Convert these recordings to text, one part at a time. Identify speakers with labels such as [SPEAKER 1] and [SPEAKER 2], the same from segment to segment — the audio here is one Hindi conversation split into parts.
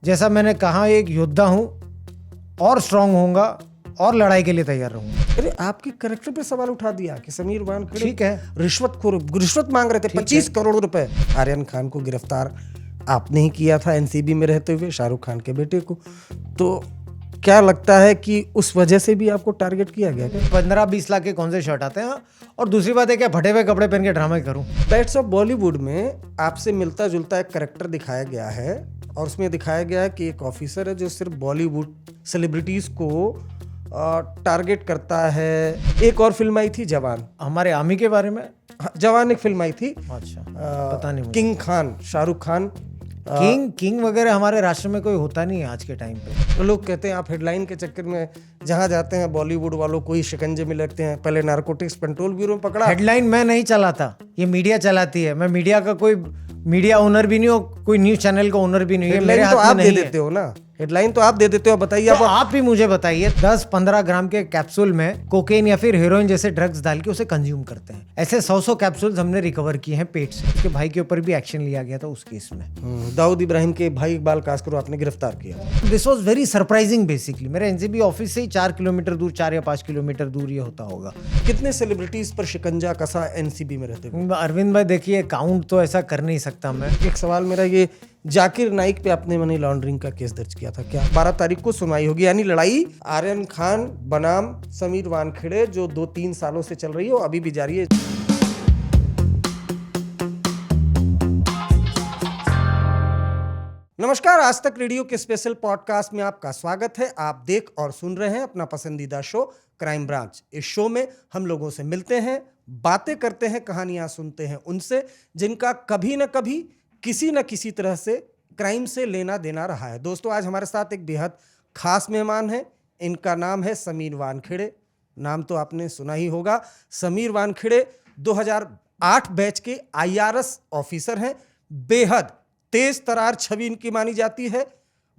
[SPEAKER 1] जैसा मैंने कहा, एक योद्धा हूँ और स्ट्रांग होऊंगा और लड़ाई के लिए तैयार रहूंगा।
[SPEAKER 2] अरे आपके करेक्टर पे सवाल उठा दिया कि समीर वानखेड़े
[SPEAKER 1] ठीक है,
[SPEAKER 2] रिश्वत मांग रहे थे 25 करोड़ रुपए। आर्यन खान को गिरफ्तार आपने ही किया था एनसीबी में रहते हुए, शाहरुख खान के बेटे को। तो क्या लगता है कि उस वजह से भी आपको टारगेट किया गया क्या?
[SPEAKER 1] 15-20 लाख के कौन से शर्ट आते हैं? और दूसरी बात है, क्या फटे हुए कपड़े पहन के ड्रामा करूं?
[SPEAKER 2] बैट्स ऑफ बॉलीवुड में आपसे मिलता जुलता एक करेक्टर दिखाया गया है और उसमें दिखाया गया है कि एक ऑफिसर है जो सिर्फ बॉलीवुड सेलिब्रिटीज को टारगेट करता है। एक और फिल्म आई थी जवान,
[SPEAKER 1] हमारे आर्मी के बारे में।
[SPEAKER 2] जवान एक फिल्म आई थी,
[SPEAKER 1] अच्छा, पता नहीं मुझे।
[SPEAKER 2] किंग खान, शाहरुख खान।
[SPEAKER 1] किंग वगैरह हमारे राष्ट्र में कोई होता नहीं है आज के टाइम पे।
[SPEAKER 2] तो लोग कहते हैं आप हेडलाइन के चक्कर में जहां जाते हैं बॉलीवुड वालों को ही शिकंजे में लगते हैं। पहले नारकोटिक्स कंट्रोल ब्यूरो में पकड़ा।
[SPEAKER 1] हेडलाइन मैं नहीं चलाता, ये मीडिया चलाती है। मैं मीडिया का कोई मीडिया ओनर भी नहीं हूँ, कोई न्यूज चैनल का ओनर भी नहीं है। मेरे
[SPEAKER 2] हेडलाइन तो
[SPEAKER 1] हाथ
[SPEAKER 2] आप
[SPEAKER 1] में
[SPEAKER 2] दे
[SPEAKER 1] नहीं
[SPEAKER 2] देते हो ना, हेडलाइन तो आप दे देते हो। बताइए
[SPEAKER 1] तो आप भी मुझे बताइए, 10-15 ग्राम के कैप्सूल में कोकेन या फिर हेरोइन जैसे ड्रग्स डाल के उसे कंज्यूम करते हैं। ऐसे 100 कैप्सूल्स हमने रिकवर किए हैं पेट से। उसके भाई के ऊपर भी एक्शन लिया गया था उस केस में।
[SPEAKER 2] दाऊद इब्राहिम के भाई इकबाल कासकर आपने गिरफ्तार किया।
[SPEAKER 1] This was very surprising. Basically मेरे एनसीबी ऑफिस से ही 4 किलोमीटर दूर, 4 या 5 किलोमीटर दूर ये होता होगा।
[SPEAKER 2] कितने सेलिब्रिटीज पर शिकंजा कसा एनसीबी में रहते हुए?
[SPEAKER 1] अरविंद भाई देखिए, काउंट तो ऐसा कर नहीं सकता मैं।
[SPEAKER 2] एक सवाल मेरा, ये जाकिर नाइक पे आपने मनी लॉन्ड्रिंग का केस दर्ज किया था क्या? 12 तारीख को सुनवाई होगी, यानी लड़ाई आर्यन खान बनाम समीर वानखेड़े जो 2-3 सालों से चल रही है, वो अभी भी जारी है। नमस्कार, आज तक रेडियो के स्पेशल पॉडकास्ट में आपका स्वागत है। आप देख और सुन रहे हैं अपना पसंदीदा शो क्राइम ब्रांच। इस शो में हम लोगों से मिलते हैं, बातें करते हैं, कहानियां सुनते हैं उनसे जिनका कभी न कभी किसी न किसी तरह से क्राइम से लेना देना रहा है। दोस्तों, आज हमारे साथ एक बेहद खास मेहमान है। इनका नाम है समीर वानखेड़े। नाम तो आपने सुना ही होगा। समीर वानखेड़े 2008 बैच के आईआरएस ऑफिसर हैं। बेहद तेज तरार छवि इनकी मानी जाती है।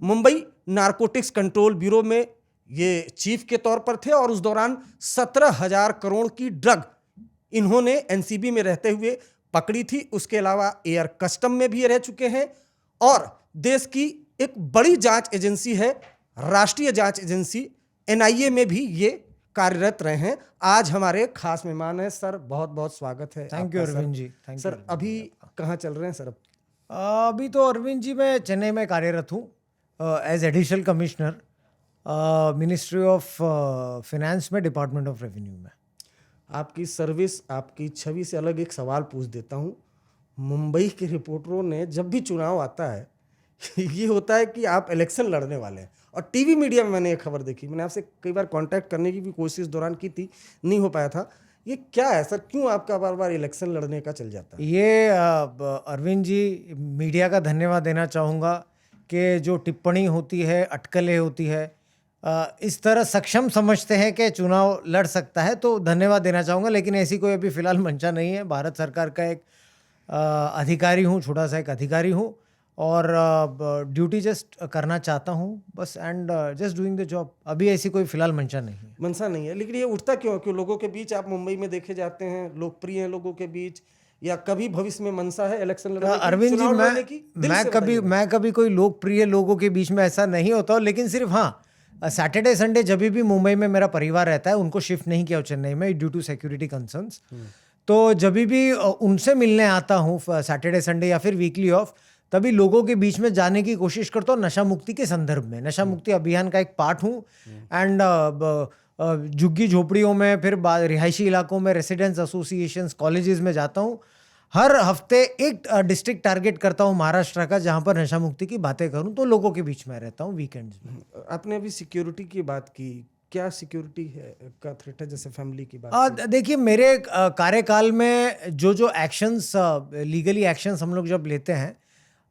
[SPEAKER 2] मुंबई नारकोटिक्स कंट्रोल ब्यूरो में ये चीफ के तौर पर थे और उस दौरान 17,000 करोड़ की ड्रग इन्होंने एनसीबी में रहते हुए पकड़ी थी। उसके अलावा एयर कस्टम में भी रह चुके हैं और देश की एक बड़ी जांच एजेंसी है, राष्ट्रीय जांच एजेंसी एनआईए में भी ये कार्यरत रहे हैं। आज हमारे खास मेहमान हैं। सर, बहुत बहुत स्वागत है।
[SPEAKER 1] Thank you Arvind ji.
[SPEAKER 2] Sir, अभी कहाँ चल रहे हैं सर?
[SPEAKER 1] अभी तो अरविंद जी मैं चेन्नई में कार्यरत हूँ as additional commissioner ministry of finance में, डिपार्टमेंट ऑफ रेवेन्यू में।
[SPEAKER 2] आपकी सर्विस, आपकी छवि से अलग एक सवाल पूछ देता हूँ। मुंबई के रिपोर्टरों ने जब भी चुनाव आता है ये होता है कि आप इलेक्शन लड़ने वाले हैं, और टीवी मीडिया में मैंने ये खबर देखी। मैंने आपसे कई बार कांटेक्ट करने की भी कोशिश दौरान की थी, नहीं हो पाया था। ये क्या है सर, क्यों आपका बार बार इलेक्शन लड़ने का चल जाता है?
[SPEAKER 1] ये अरविंद जी, मीडिया का धन्यवाद देना चाहूँगा कि जो टिप्पणी होती है, अटकलें होती है, इस तरह सक्षम समझते हैं कि चुनाव लड़ सकता है, तो धन्यवाद देना चाहूँगा। लेकिन ऐसी कोई अभी फ़िलहाल मंशा नहीं है। भारत सरकार का एक अधिकारी हूँ, छोटा सा एक अधिकारी हूँ और ड्यूटी जस्ट करना चाहता हूँ बस, and just doing the job. अभी ऐसी कोई फ़िलहाल मंशा नहीं है।
[SPEAKER 2] मनसा नहीं है, लेकिन ये उठता क्यों? क्यों लोगों के बीच आप मुंबई में देखे जाते हैं, लोकप्रिय हैं लोगों के बीच, या कभी भविष्य में मनसा है इलेक्शन लड़ने की,
[SPEAKER 1] अरविंद जी,
[SPEAKER 2] चुनाव लड़ने की? दिल से बताइए।
[SPEAKER 1] मैं कभी कोई लोकप्रिय लोगों के बीच में ऐसा नहीं होता हूँ, लेकिन सिर्फ हाँ, सैटरडे संडे जब भी मुंबई में मेरा परिवार रहता है, उनको शिफ्ट नहीं किया चेन्नई में ड्यू टू सिक्योरिटी कंसर्न्स। तो जब भी उनसे मिलने आता हूँ सैटरडे संडे या फिर वीकली ऑफ, तभी लोगों के बीच में जाने की कोशिश करता हूँ नशा मुक्ति के संदर्भ में। नशा मुक्ति अभियान का एक पार्ट हूँ एंड झुग्गी झोपड़ियों में, फिर रिहायशी इलाकों में, रेसिडेंट्स एसोसिएशंस, कॉलेजेस में जाता हूँ। हर हफ्ते एक डिस्ट्रिक्ट टारगेट करता हूँ महाराष्ट्र का, जहाँ पर नशा मुक्ति की बातें करूँ, तो लोगों के बीच में रहता हूँ वीकेंड्स में।
[SPEAKER 2] आपने अभी सिक्योरिटी की बात की, क्या सिक्योरिटी है का थ्रेट है, जैसे फैमिली की बात?
[SPEAKER 1] देखिए, मेरे कार्यकाल में जो एक्शंस, लीगली एक्शंस हम लोग जब लेते हैं,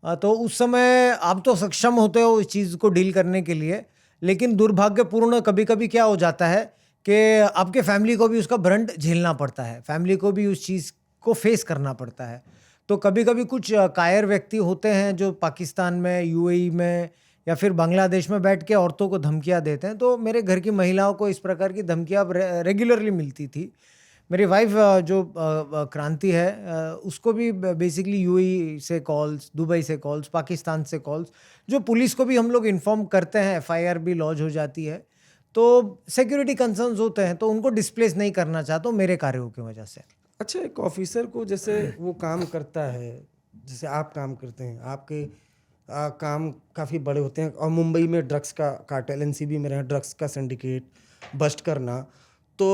[SPEAKER 1] तो उस समय आप तो सक्षम होते हो इस चीज़ को डील करने के लिए, लेकिन दुर्भाग्यपूर्ण कभी कभी क्या हो जाता है कि आपके फैमिली को भी उसका ब्रंट झेलना पड़ता है, फैमिली को भी उस चीज़ को फेस करना पड़ता है। तो कभी कभी कुछ कायर व्यक्ति होते हैं जो पाकिस्तान में, यूएई में या फिर बांग्लादेश में बैठ के औरतों को धमकियां देते हैं। तो मेरे घर की महिलाओं को इस प्रकार की धमकियां रेगुलरली मिलती थी। मेरी वाइफ जो क्रांति है उसको भी बेसिकली यूएई से कॉल्स, दुबई से कॉल्स, पाकिस्तान से कॉल्स, जो पुलिस को भी हम लोग इन्फॉर्म करते हैं, एफआईआर भी लॉन्च हो जाती है। तो सिक्योरिटी कंसर्न्स होते हैं तो उनको डिस्प्लेस नहीं करना चाहता हूँ मेरे कार्यों की वजह से।
[SPEAKER 2] अच्छा, एक ऑफिसर को जैसे वो काम करता है, जैसे आप काम करते हैं, आपके काम काफ़ी बड़े होते हैं, और मुंबई में ड्रग्स का कार्टेल, एनसीबी में रहे, ड्रग्स का सिंडिकेट बस्ट करना, तो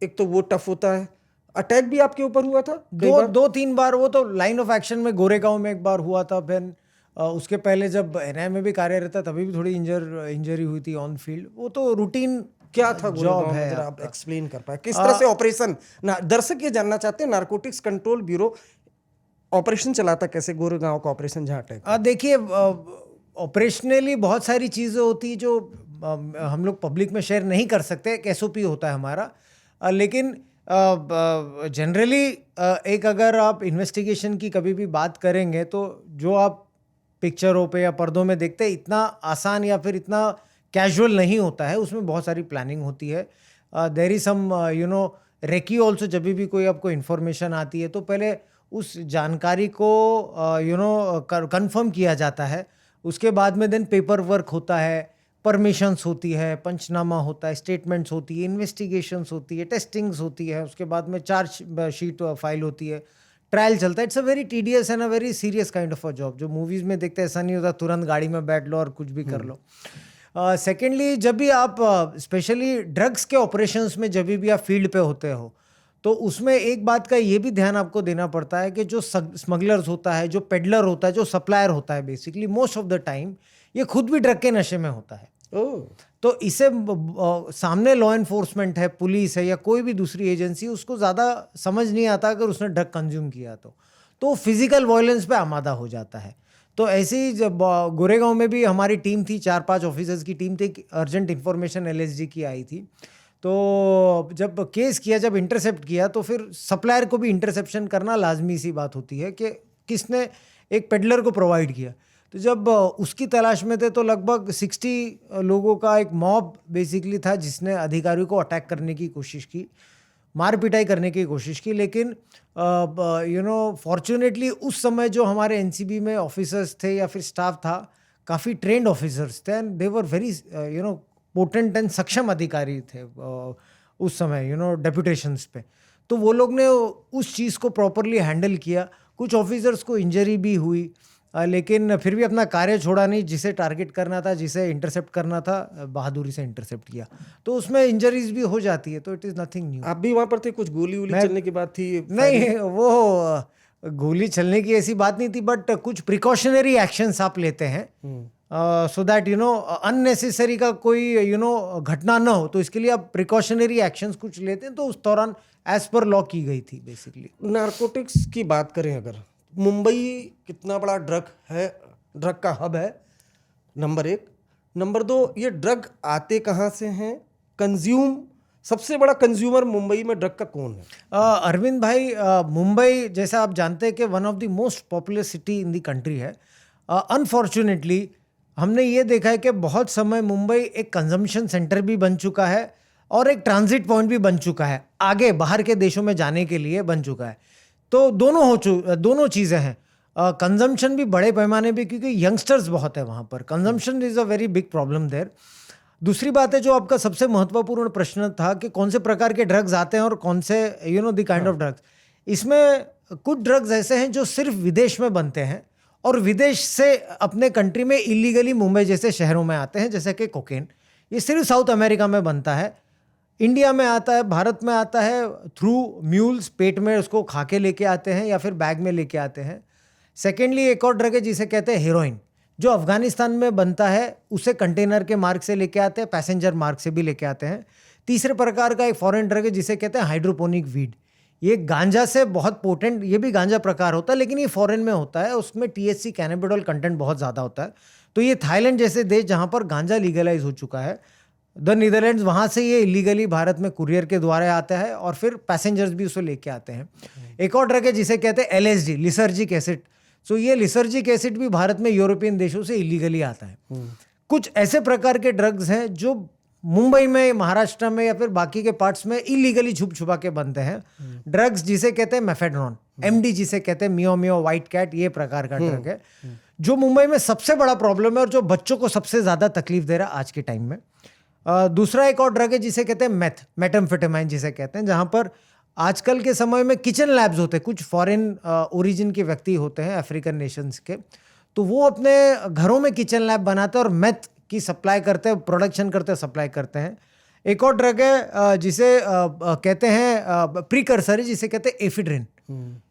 [SPEAKER 2] एक तो वो टफ होता है। अटैक भी आपके ऊपर हुआ था कई बार?
[SPEAKER 1] दो तीन बार। वो तो लाइन ऑफ एक्शन में गोरेगांव में एक बार हुआ था, फिर उसके पहले जब एनआई में भी कार्यरत था तभी भी थोड़ी इंजरी हुई थी ऑन फील्ड। वो तो रूटीन
[SPEAKER 2] क्या था
[SPEAKER 1] जॉब
[SPEAKER 2] गोरेगांव में,
[SPEAKER 1] है
[SPEAKER 2] जरा आप
[SPEAKER 1] आपका।
[SPEAKER 2] एक्सप्लेन कर पाए किस तरह से ऑपरेशन, दर्शक ये जानना चाहते हैं, नारकोटिक्स कंट्रोल ब्यूरो ऑपरेशन चलाता कैसे गोरेगांव का ऑपरेशन जहाँ अटैक?
[SPEAKER 1] देखिए, ऑपरेशनली बहुत सारी चीज़ें होती जो हम लोग पब्लिक में शेयर नहीं कर सकते। एक एसओपी होता है हमारा, लेकिन जनरली एक अगर आप इन्वेस्टिगेशन की कभी भी बात करेंगे तो जो आप पिक्चरों पे या पर्दों में देखते हैं इतना आसान या फिर इतना कैजुअल नहीं होता है, उसमें बहुत सारी प्लानिंग होती है। There is some recce also. जब भी कोई आपको इन्फॉर्मेशन आती है तो पहले उस जानकारी को कंफर्म किया जाता है, उसके बाद में देन पेपर वर्क होता है, परमिशंस होती है, पंचनामा होता है, स्टेटमेंट्स होती है, इन्वेस्टिगेशंस होती है, टेस्टिंग्स होती है, उसके बाद में चार्ज शीट फाइल होती है, ट्रायल चलता है। It's a very tedious and a very serious kind of a job. जो मूवीज़ में देखते हैं ऐसा नहीं होता तुरंत गाड़ी में बैठ लो और कुछ भी कर लो। सेकेंडली, जब भी आप स्पेशली ड्रग्स के ऑपरेशंस में जब भी आप फील्ड पे होते हो तो उसमें एक बात का ये भी ध्यान आपको देना पड़ता है कि जो स्मगलर्स होता है, जो पेडलर होता है, जो सप्लायर होता है, basically most of the time ये खुद भी ड्रग के नशे में होता है। तो इसे सामने लॉ एनफोर्समेंट है, पुलिस है या कोई भी दूसरी एजेंसी, उसको ज़्यादा समझ नहीं आता अगर उसने ड्रग कंज्यूम किया तो फिजिकल वायलेंस पे आमादा हो जाता है। तो ऐसे ही जब गोरेगांव में भी हमारी टीम थी, 4-5 ऑफिसर्स की टीम थी, अर्जेंट इन्फॉर्मेशन एलएसडी की आई थी। तो जब केस किया, जब इंटरसेप्ट किया तो फिर सप्लायर को भी इंटरसेप्शन करना लाजमी सी बात होती है कि किसने एक पेडलर को प्रोवाइड किया। तो जब उसकी तलाश में थे तो लगभग 60 लोगों का एक मॉब बेसिकली था जिसने अधिकारियों को अटैक करने की कोशिश की, मार पिटाई करने की कोशिश की। लेकिन फॉर्चुनेटली उस समय जो हमारे एनसीबी में ऑफिसर्स थे या फिर स्टाफ था, काफ़ी ट्रेंड ऑफिसर्स थे and they were very potent and सक्षम अधिकारी थे उस समय डेपुटेशंस पे। तो वो लोग ने उस चीज़ को प्रॉपरली हैंडल किया। कुछ ऑफिसर्स को इंजरी भी हुई, लेकिन फिर भी अपना कार्य छोड़ा नहीं। जिसे टारगेट करना था, जिसे इंटरसेप्ट करना था, बहादुरी से इंटरसेप्ट किया। तो उसमें इंजरीज भी हो जाती है, तो इट इज़ नथिंग न्यू।
[SPEAKER 2] आप भी वहां पर थे? कुछ गोली चलने की बात थी?
[SPEAKER 1] नहीं, वो गोली चलने की ऐसी बात नहीं थी, बट कुछ प्रिकॉशनरी एक्शंस आप लेते हैं सो दैट अननेसेसरी का कोई घटना ना हो। तो इसके लिए आप प्रिकॉशनरी एक्शंस कुछ लेते हैं, तो उस दौरान एज पर लॉ की गई थी बेसिकली।
[SPEAKER 2] नारकोटिक्स की बात करें अगर, मुंबई कितना बड़ा ड्रग का हब है, नंबर 1। नंबर 2, ये ड्रग आते कहाँ से हैं? सबसे बड़ा कंज्यूमर मुंबई में ड्रग का कौन है?
[SPEAKER 1] अरविंद भाई, मुंबई जैसा आप जानते हैं कि one of the most popular city in the country है। अनफॉर्चुनेटली हमने ये देखा है कि बहुत समय मुंबई एक कंजम्पशन सेंटर भी बन चुका है और एक ट्रांजिट पॉइंट भी बन चुका है, आगे बाहर के देशों में जाने के लिए बन चुका है। तो दोनों चीज़ें हैं। कंजम्पशन भी बड़े पैमाने पे, क्योंकि यंगस्टर्स बहुत है वहाँ पर। Consumption is a very big problem there. दूसरी बात है, जो आपका सबसे महत्वपूर्ण प्रश्न था कि कौन से प्रकार के ड्रग्स आते हैं और कौन से द काइंड ऑफ ड्रग्स। इसमें कुछ ड्रग्स ऐसे हैं जो सिर्फ विदेश में बनते हैं और विदेश से अपने कंट्री में इलीगली मुंबई जैसे शहरों में आते हैं, जैसे कि कोकेन। ये सिर्फ साउथ अमेरिका में बनता है, इंडिया में आता है, भारत में आता है थ्रू म्यूल्स, पेट में उसको खा के लेके आते हैं या फिर बैग में लेके आते हैं। सेकेंडली, एक और ड्रग है जिसे कहते हैं हेरोइन, जो अफगानिस्तान में बनता है, उसे कंटेनर के मार्ग से लेके आते हैं, पैसेंजर मार्ग से भी लेके आते हैं। तीसरे प्रकार का एक फॉरेन ड्रग है जिसे कहते हैं हाइड्रोपोनिक वीड। ये गांजा से बहुत पोटेंट, ये भी गांजा प्रकार होता है, लेकिन ये फॉरेन में होता है, उसमें THC कैनाबिडोल कंटेंट बहुत ज़्यादा होता है। तो ये थाईलैंड जैसे देश जहाँ पर गांजा लीगलाइज हो चुका है, द नीदरलैंड्स, वहाँ से ये इलीगली भारत में कुरियर के द्वारा आता है और फिर पैसेंजर्स भी उसे लेके आते हैं। एक और ड्रग है जिसे कहते हैं LSD, लिसर्जिक एसिड। सो ये लिसर्जिक एसिड भी भारत में यूरोपियन देशों से इलीगली आता है। कुछ ऐसे प्रकार के ड्रग्स हैं जो मुंबई में, महाराष्ट्र में या फिर बाकी के पार्ट्स में इलीगली छुप छुपा के बनते हैं ड्रग्स, जिसे कहते हैं मेफेड्रॉन, एमडी जिसे कहते हैं, मियो मियो, व्हाइट कैट, ये प्रकार का ड्रग है जो मुंबई में सबसे बड़ा प्रॉब्लम है और जो बच्चों को सबसे ज्यादा तकलीफ दे रहा है आज के टाइम में। दूसरा एक और ड्रग है जिसे कहते हैं मेथाम्फेटामाइन जिसे कहते हैं, जहां पर आजकल के समय में किचन लैब्स होते हैं, कुछ फॉरेन ओरिजिन के व्यक्ति होते हैं अफ्रीकन नेशंस के, तो वो अपने घरों में किचन लैब बनाते हैं और मेथ की सप्लाई करते हैं, प्रोडक्शन करते हैं, सप्लाई करते हैं। एक और ड्रग है जिसे कहते हैं प्रीकर्सर है, जिसे कहते हैं एफिड्रिन,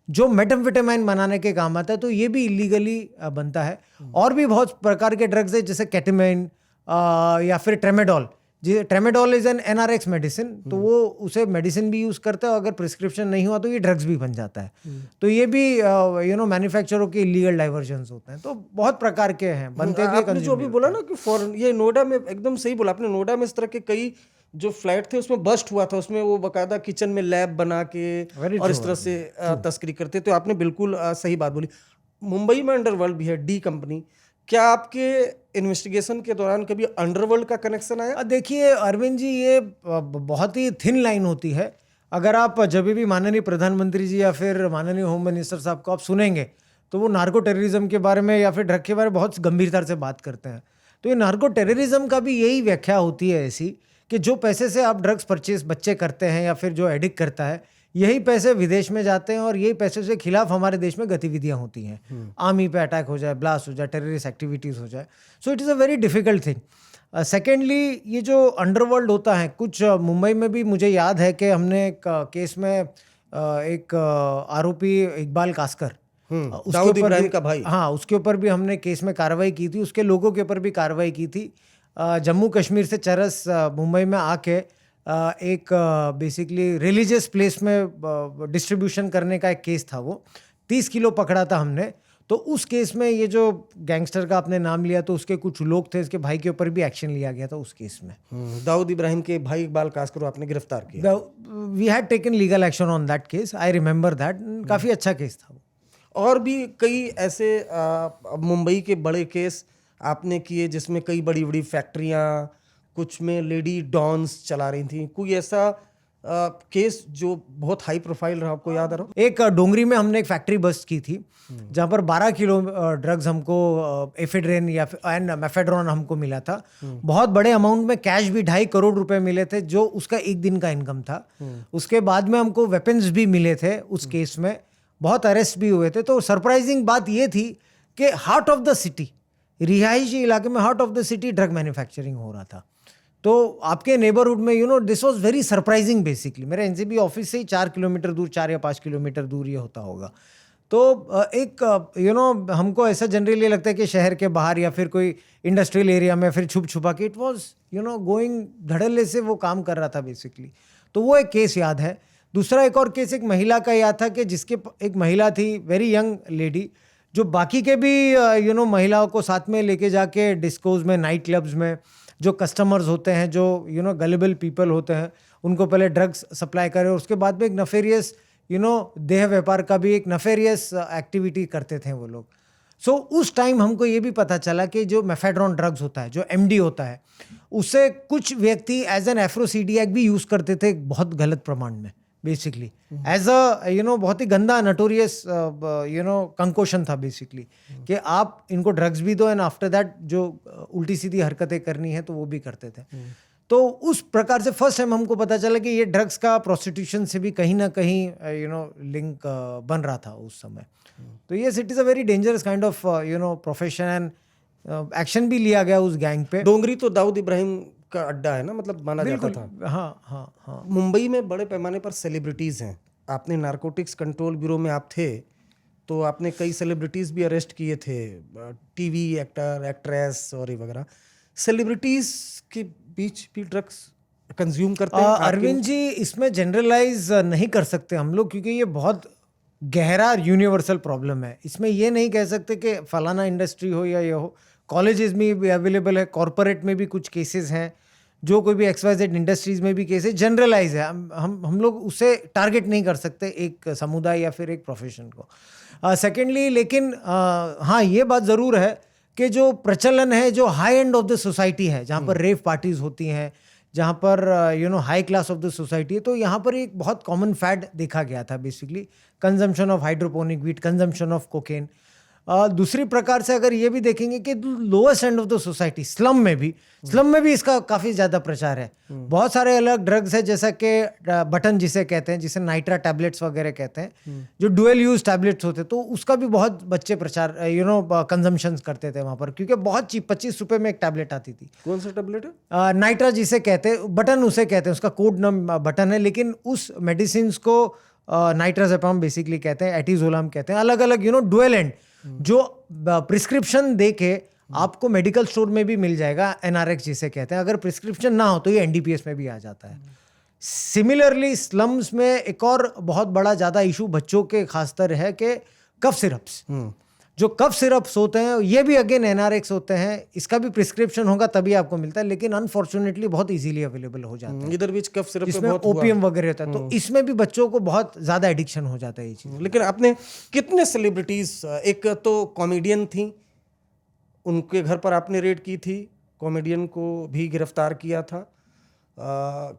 [SPEAKER 1] जो मेटाम्फेटामाइन बनाने के काम आता है, तो ये भी इलीगली बनता है। और भी बहुत प्रकार के ड्रग्स है जैसे केटामाइन या फिर ट्रेमेडोल। ट्रेमेडोल इज एन एनआरएक्स मेडिसिन, तो वो उसे मेडिसिन भी यूज करता है, अगर प्रिस्क्रिप्शन नहीं हुआ तो ये ड्रग्स भी बन जाता है। तो ये भी मैन्युफैक्चररों के इलीगल डाइवर्जन्स होते हैं, तो बहुत प्रकार के हैं, बनते भी।
[SPEAKER 2] आपने जो अभी बोला ना कि फॉरेन, ये नोएडा में एकदम सही बोला आपने, नोएडा में इस तरह के कई जो फ्लैट थे उसमें बस्ट हुआ था, उसमें वो बकायदा किचन में लैब बना के और इस तरह से तस्करी करते, तो आपने बिल्कुल सही बात बोली। मुंबई में अंडरवर्ल्ड भी है, डी कंपनी, क्या आपके इन्वेस्टिगेशन के दौरान कभी अंडरवर्ल्ड का कनेक्शन आया?
[SPEAKER 1] देखिए अरविंद जी, ये बहुत ही थिन लाइन होती है। अगर आप जब भी माननीय प्रधानमंत्री जी या फिर माननीय होम मिनिस्टर साहब को आप सुनेंगे तो वो नार्को टेररिज्म के बारे में या फिर ड्रग के बारे में बहुत गंभीरता से बात करते हैं। तो ये नार्को टेररिज्म का भी यही व्याख्या होती है ऐसी कि जो पैसे से आप ड्रग्स परचेज बच्चे करते हैं या फिर जो एडिक्ट करता है, यही पैसे विदेश में जाते हैं और यही पैसे से खिलाफ हमारे देश में गतिविधियां होती हैं। आर्मी पे अटैक हो जाए, ब्लास्ट हो जाए, टेररिस्ट एक्टिविटीज़ हो जाए। So it is a very difficult thing. Secondly, ये जो अंडरवर्ल्ड होता है, कुछ मुंबई में भी मुझे याद है कि हमने एक केस में एक आरोपी इकबाल कास्कर,
[SPEAKER 2] दाऊद इब्राहिम का भाई,
[SPEAKER 1] हाँ, उसके ऊपर भी हमने केस में कार्रवाई की थी, उसके लोगों के ऊपर भी कार्रवाई की थी। जम्मू कश्मीर से चरस मुंबई में आके एक बेसिकली रिलीजियस प्लेस में डिस्ट्रीब्यूशन करने का एक केस था। वो 30 किलो पकड़ा था हमने। तो उस केस में ये जो गैंगस्टर का आपने नाम लिया, तो उसके कुछ लोग थे, इसके भाई के ऊपर भी एक्शन लिया गया था उस केस में।
[SPEAKER 2] दाऊद इब्राहिम के भाई इकबाल कास्कर को आपने गिरफ्तार किया?
[SPEAKER 1] We had taken legal action on that case, I remember that. काफ़ी अच्छा केस था वो।
[SPEAKER 2] और भी कई ऐसे मुंबई के बड़े केस आपने किए जिसमें कई बड़ी बड़ी फैक्ट्रियाँ, कुछ में लेडी डॉन्स चला रही थी, कोई ऐसा केस जो बहुत हाई प्रोफाइल रहा, आपको याद आ रहा?
[SPEAKER 1] एक डोंगरी में हमने एक फैक्ट्री बस्ट की थी जहाँ पर 12 किलो ड्रग्स हमको एफिड्रिन या एंड मेफेड्रॉन हमको मिला था। बहुत बड़े अमाउंट में कैश भी 2.5 करोड़ रुपए मिले थे, जो उसका एक दिन का इनकम था। उसके बाद में हमको वेपन्स भी मिले थे उस केस में, बहुत अरेस्ट भी हुए थे। तो सरप्राइजिंग बात ये थी कि हार्ट ऑफ द सिटी, रिहायशी इलाके में heart of the city drug manufacturing हो रहा था। तो आपके नेबरहुड में this was very surprising. Basically मेरे एनसीबी ऑफिस से ही 4 किलोमीटर दूर, 4 या 5 किलोमीटर दूर ये होता होगा। तो एक हमको ऐसा जनरली लगता है कि शहर के बाहर या फिर कोई इंडस्ट्रियल एरिया में फिर छुप छुपा के इट वाज गोइंग धड़ल्ले से वो काम कर रहा था बेसिकली। तो वो एक केस याद है। दूसरा एक और केस एक महिला का याद था कि जिसके एक महिला थी, वेरी यंग लेडी, जो बाकी के भी महिलाओं को साथ में लेके जाके डिस्कोज में, नाइट क्लब्स में जो कस्टमर्स होते हैं, जो गलेबल पीपल होते हैं, उनको पहले ड्रग्स सप्लाई करे और उसके बाद में एक नफेरियस देह व्यापार का भी एक नफेरियस एक्टिविटी करते थे वो लोग। सो उस टाइम हमको ये भी पता चला कि जो मेफेड्रॉन ड्रग्स होता है, जो एमडी होता है, उसे कुछ व्यक्ति एज एन एफ्रोसीडियाक भी यूज़ करते थे बहुत गलत प्रमाण में, बेसिकली एज अ बहुत ही गंदा नटोरियस कंकोशन था बेसिकली, कि आप इनको ड्रग्स भी दो एंड आफ्टर दैट जो उल्टी सीधी हरकतें करनी है तो वो भी करते थे। तो उस प्रकार से फर्स्ट टाइम हमको पता चला कि ये ड्रग्स का प्रोस्टिट्यूशन से भी कहीं ना कहीं लिंक बन रहा था उस समय। तो yes, it is a very dangerous kind of profession and action भी लिया गया उस गैंग पे।
[SPEAKER 2] डोंगरी तो दाऊद इब्राहिम का अड्डा है ना, मतलब माना जाता था।
[SPEAKER 1] हाँ हाँ हाँ।
[SPEAKER 2] मुंबई में बड़े पैमाने पर सेलिब्रिटीज़ हैं। आपने नारकोटिक्स कंट्रोल ब्यूरो में आप थे, तो आपने कई सेलिब्रिटीज़ भी अरेस्ट किए थे, टीवी एक्टर, एक्ट्रेस और ये वगैरह। सेलिब्रिटीज़ के बीच भी ड्रग्स कंज्यूम करते हैं?
[SPEAKER 1] अरविंद जी, इसमें जनरलाइज नहीं कर सकते हम लोग, क्योंकि ये बहुत गहरा यूनिवर्सल प्रॉब्लम है। इसमें ये नहीं कह सकते कि फलाना इंडस्ट्री हो या ये हो। कॉलेजेस में भी अवेलेबल है, कॉरपोरेट में भी कुछ केसेस हैं, जो कोई भी XYZ इंडस्ट्रीज में भी केसेस जनरलाइज है। हम लोग उसे टारगेट नहीं कर सकते एक समुदाय या फिर एक प्रोफेशन को। सेकेंडली, लेकिन हाँ, ये बात ज़रूर है कि जो प्रचलन है, जो high end of the society है, जहाँ पर रेव पार्टीज होती हैं जहाँ पर high class of the society है, तो यहाँ पर एक बहुत कॉमन फैड देखा गया था basically, consumption of hydroponic wheat, consumption of cocaine. दूसरी प्रकार से अगर ये भी देखेंगे कि lowest end of the society, slum में भी इसका काफ़ी ज़्यादा प्रचार है। बहुत सारे अलग ड्रग्स है, जैसा कि बटन जिसे कहते हैं, जिसे नाइट्रा टैबलेट्स वगैरह कहते हैं, जो डुअल यूज टैबलेट्स होते, तो उसका भी बहुत बच्चे प्रचार कंजम्पशन करते थे वहाँ पर, क्योंकि बहुत चीप 25 रुपये में एक टैबलेट आती थी।
[SPEAKER 2] कौन सा टैबलेट है?
[SPEAKER 1] नाइट्रा जिसे कहते हैं, बटन उसे कहते हैं, उसका कोड नाम बटन है, लेकिन उस मेडिसिन को नाइट्राजेपाम बेसिकली कहते हैं, एटिजोलाम कहते हैं, अलग अलग डुअल एंड, जो प्रिस्क्रिप्शन दे के आपको मेडिकल स्टोर में भी मिल जाएगा, एनआरएक्स जिसे कहते हैं। अगर प्रिस्क्रिप्शन ना हो तो ये एनडीपीएस में भी आ जाता है। सिमिलरली स्लम्स में एक और बहुत बड़ा ज़्यादा इशू बच्चों के खासतर है कि कफ सिरप्स, जो कफ सिरप्स होते हैं ये भी अगेन एनआरएक्स होते हैं। इसका भी प्रिस्क्रिप्शन होगा तभी आपको मिलता है, लेकिन अनफॉर्चुनेटली बहुत इजीली अवेलेबल हो जाता है।
[SPEAKER 2] इधर बीच कफ सिरप
[SPEAKER 1] इसमें ओपीएम वगैरह होता है, तो इसमें भी बच्चों को बहुत ज़्यादा एडिक्शन हो जाता है ये चीज़।
[SPEAKER 2] लेकिन आपने कितने सेलिब्रिटीज, एक तो कॉमेडियन थी, उनके घर पर आपने रेड की थी, कॉमेडियन को भी गिरफ्तार किया था,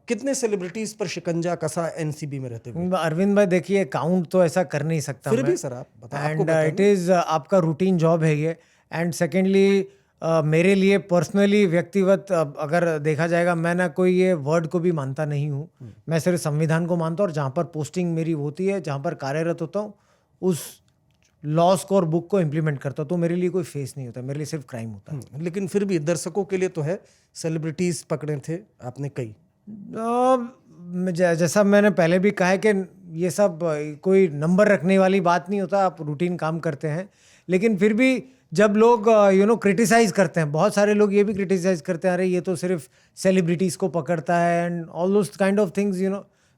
[SPEAKER 2] कितने सेलिब्रिटीज पर शिकंजा कसा एनसीबी में रहते हुए?
[SPEAKER 1] अरविंद भाई देखिए, काउंट तो ऐसा कर नहीं सकता
[SPEAKER 2] फिर
[SPEAKER 1] मैं,
[SPEAKER 2] भी सर आप बताएं,
[SPEAKER 1] एंड इट इज़ आपका रूटीन जॉब है ये। एंड सेकेंडली मेरे लिए पर्सनली व्यक्तिगत अगर देखा जाएगा, मैं ना कोई ये वर्ड को भी मानता नहीं हूँ, मैं सिर्फ संविधान को मानता हूँ, और जहाँ पर पोस्टिंग मेरी होती है, जहाँ पर कार्यरत होता हूँ, उस लॉस को और बुक को इम्प्लीमेंट करता हूँ, तो मेरे लिए कोई फेस नहीं होता, मेरे लिए सिर्फ क्राइम होता है।
[SPEAKER 2] लेकिन फिर भी दर्शकों के लिए तो है, सेलिब्रिटीज पकड़े थे आपने कई।
[SPEAKER 1] जैसा मैंने पहले भी कहा है कि ये सब कोई नंबर रखने वाली बात नहीं होता, आप रूटीन काम करते हैं। लेकिन फिर भी जब लोग क्रिटिसाइज करते हैं, बहुत सारे लोग ये भी क्रिटिसाइज करते हैं, अरे ये तो सिर्फ सेलिब्रिटीज़ को पकड़ता है and all those kind of things,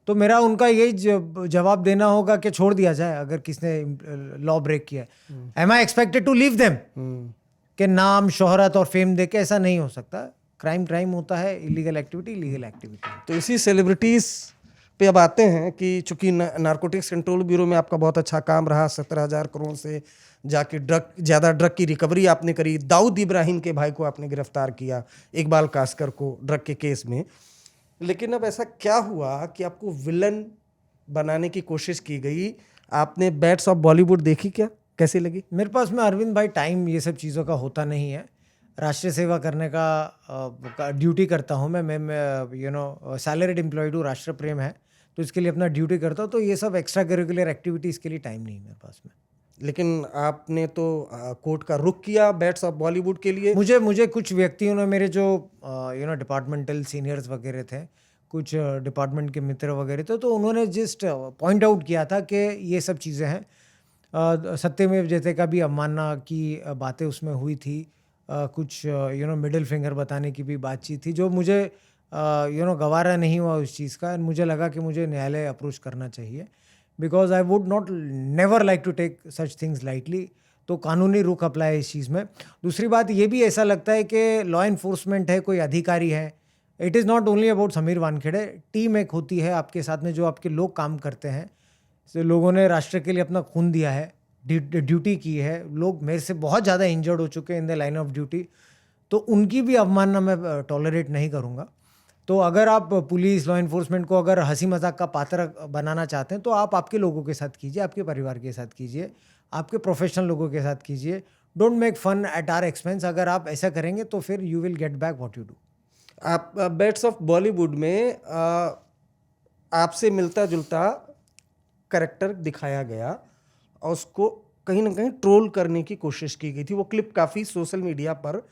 [SPEAKER 1] तो मेरा उनका यही जवाब देना होगा कि छोड़ दिया जाए अगर किसने लॉ ब्रेक किया है। Am I expected to leave them? कि नाम, शोहरत और फेम देके ऐसा नहीं हो सकता। क्राइम होता है, इलीगल एक्टिविटी इलीगल एक्टिविटी।
[SPEAKER 2] तो इसी सेलिब्रिटीज पे अब आते हैं कि चूंकि नारकोटिक्स कंट्रोल ब्यूरो में आपका बहुत अच्छा काम रहा, 17,000 करोड़ से जाके ज़्यादा ड्रग की रिकवरी आपने करी, दाऊद इब्राहिम के भाई को आपने गिरफ्तार किया, इकबाल कास्कर को ड्रग के केस में। लेकिन अब ऐसा क्या हुआ कि आपको विलन बनाने की कोशिश की गई? आपने बैट्स ऑफ बॉलीवुड देखी क्या, कैसी लगी?
[SPEAKER 1] मेरे पास में अरविंद भाई टाइम ये सब चीज़ों का होता नहीं है। राष्ट्रीय सेवा करने का ड्यूटी करता हूँ मैं सैलरीड एम्प्लॉयड हूँ, राष्ट्र प्रेम है, तो इसके लिए अपना ड्यूटी करता हूँ, तो ये सब एक्स्ट्रा करिकुलर एक्टिविटीज़ के लिए टाइम नहीं है मेरे पास में।
[SPEAKER 2] लेकिन आपने तो कोर्ट का रुख किया बैट्स ऑफ बॉलीवुड के लिए।
[SPEAKER 1] मुझे कुछ व्यक्तियों ने, मेरे जो डिपार्टमेंटल सीनियर्स वगैरह थे, कुछ डिपार्टमेंट के मित्र वगैरह थे, तो उन्होंने जस्ट पॉइंट आउट किया था कि ये सब चीज़ें हैं। सत्यमेव जयते का भी अवमानना की बातें उसमें हुई थी, कुछ मिडिल फिंगर बताने की भी बातचीत थी, जो मुझे गवारा नहीं हुआ उस चीज़ का। मुझे लगा कि मुझे न्यायालय अप्रोच करना चाहिए, because I would not never like to take such things lightly. तो कानूनी रुख अप्लाई है इस चीज़ में। दूसरी बात ये भी ऐसा लगता है कि लॉ इन्फोर्समेंट है, कोई अधिकारी है, it is not only about Sameer Wankhede, team एक होती है आपके साथ में, जो आपके लोग काम करते हैं। तो लोगों ने राष्ट्र के लिए अपना खून दिया है, ड्यूटी की है, लोग मेरे से बहुत ज़्यादा इंजर्ड हो चुके हैं in the line of duty, तो उनकी भी अवमानना मैं टॉलरेट नहीं करूँगा। तो अगर आप पुलिस, लॉ इन्फोर्समेंट को अगर हंसी मजाक का पात्र बनाना चाहते हैं, तो आप आपके लोगों के साथ कीजिए, आपके परिवार के साथ कीजिए, आपके प्रोफेशनल लोगों के साथ कीजिए। Don't make fun at our expense. अगर आप ऐसा करेंगे तो फिर you will get back what you do.
[SPEAKER 2] आप बैट्स ऑफ बॉलीवुड में आपसे मिलता जुलता कैरेक्टर दिखाया गया और उसको कहीं ना कहीं ट्रोल करने की कोशिश की गई थी। वो क्लिप काफ़ी सोशल मीडिया पर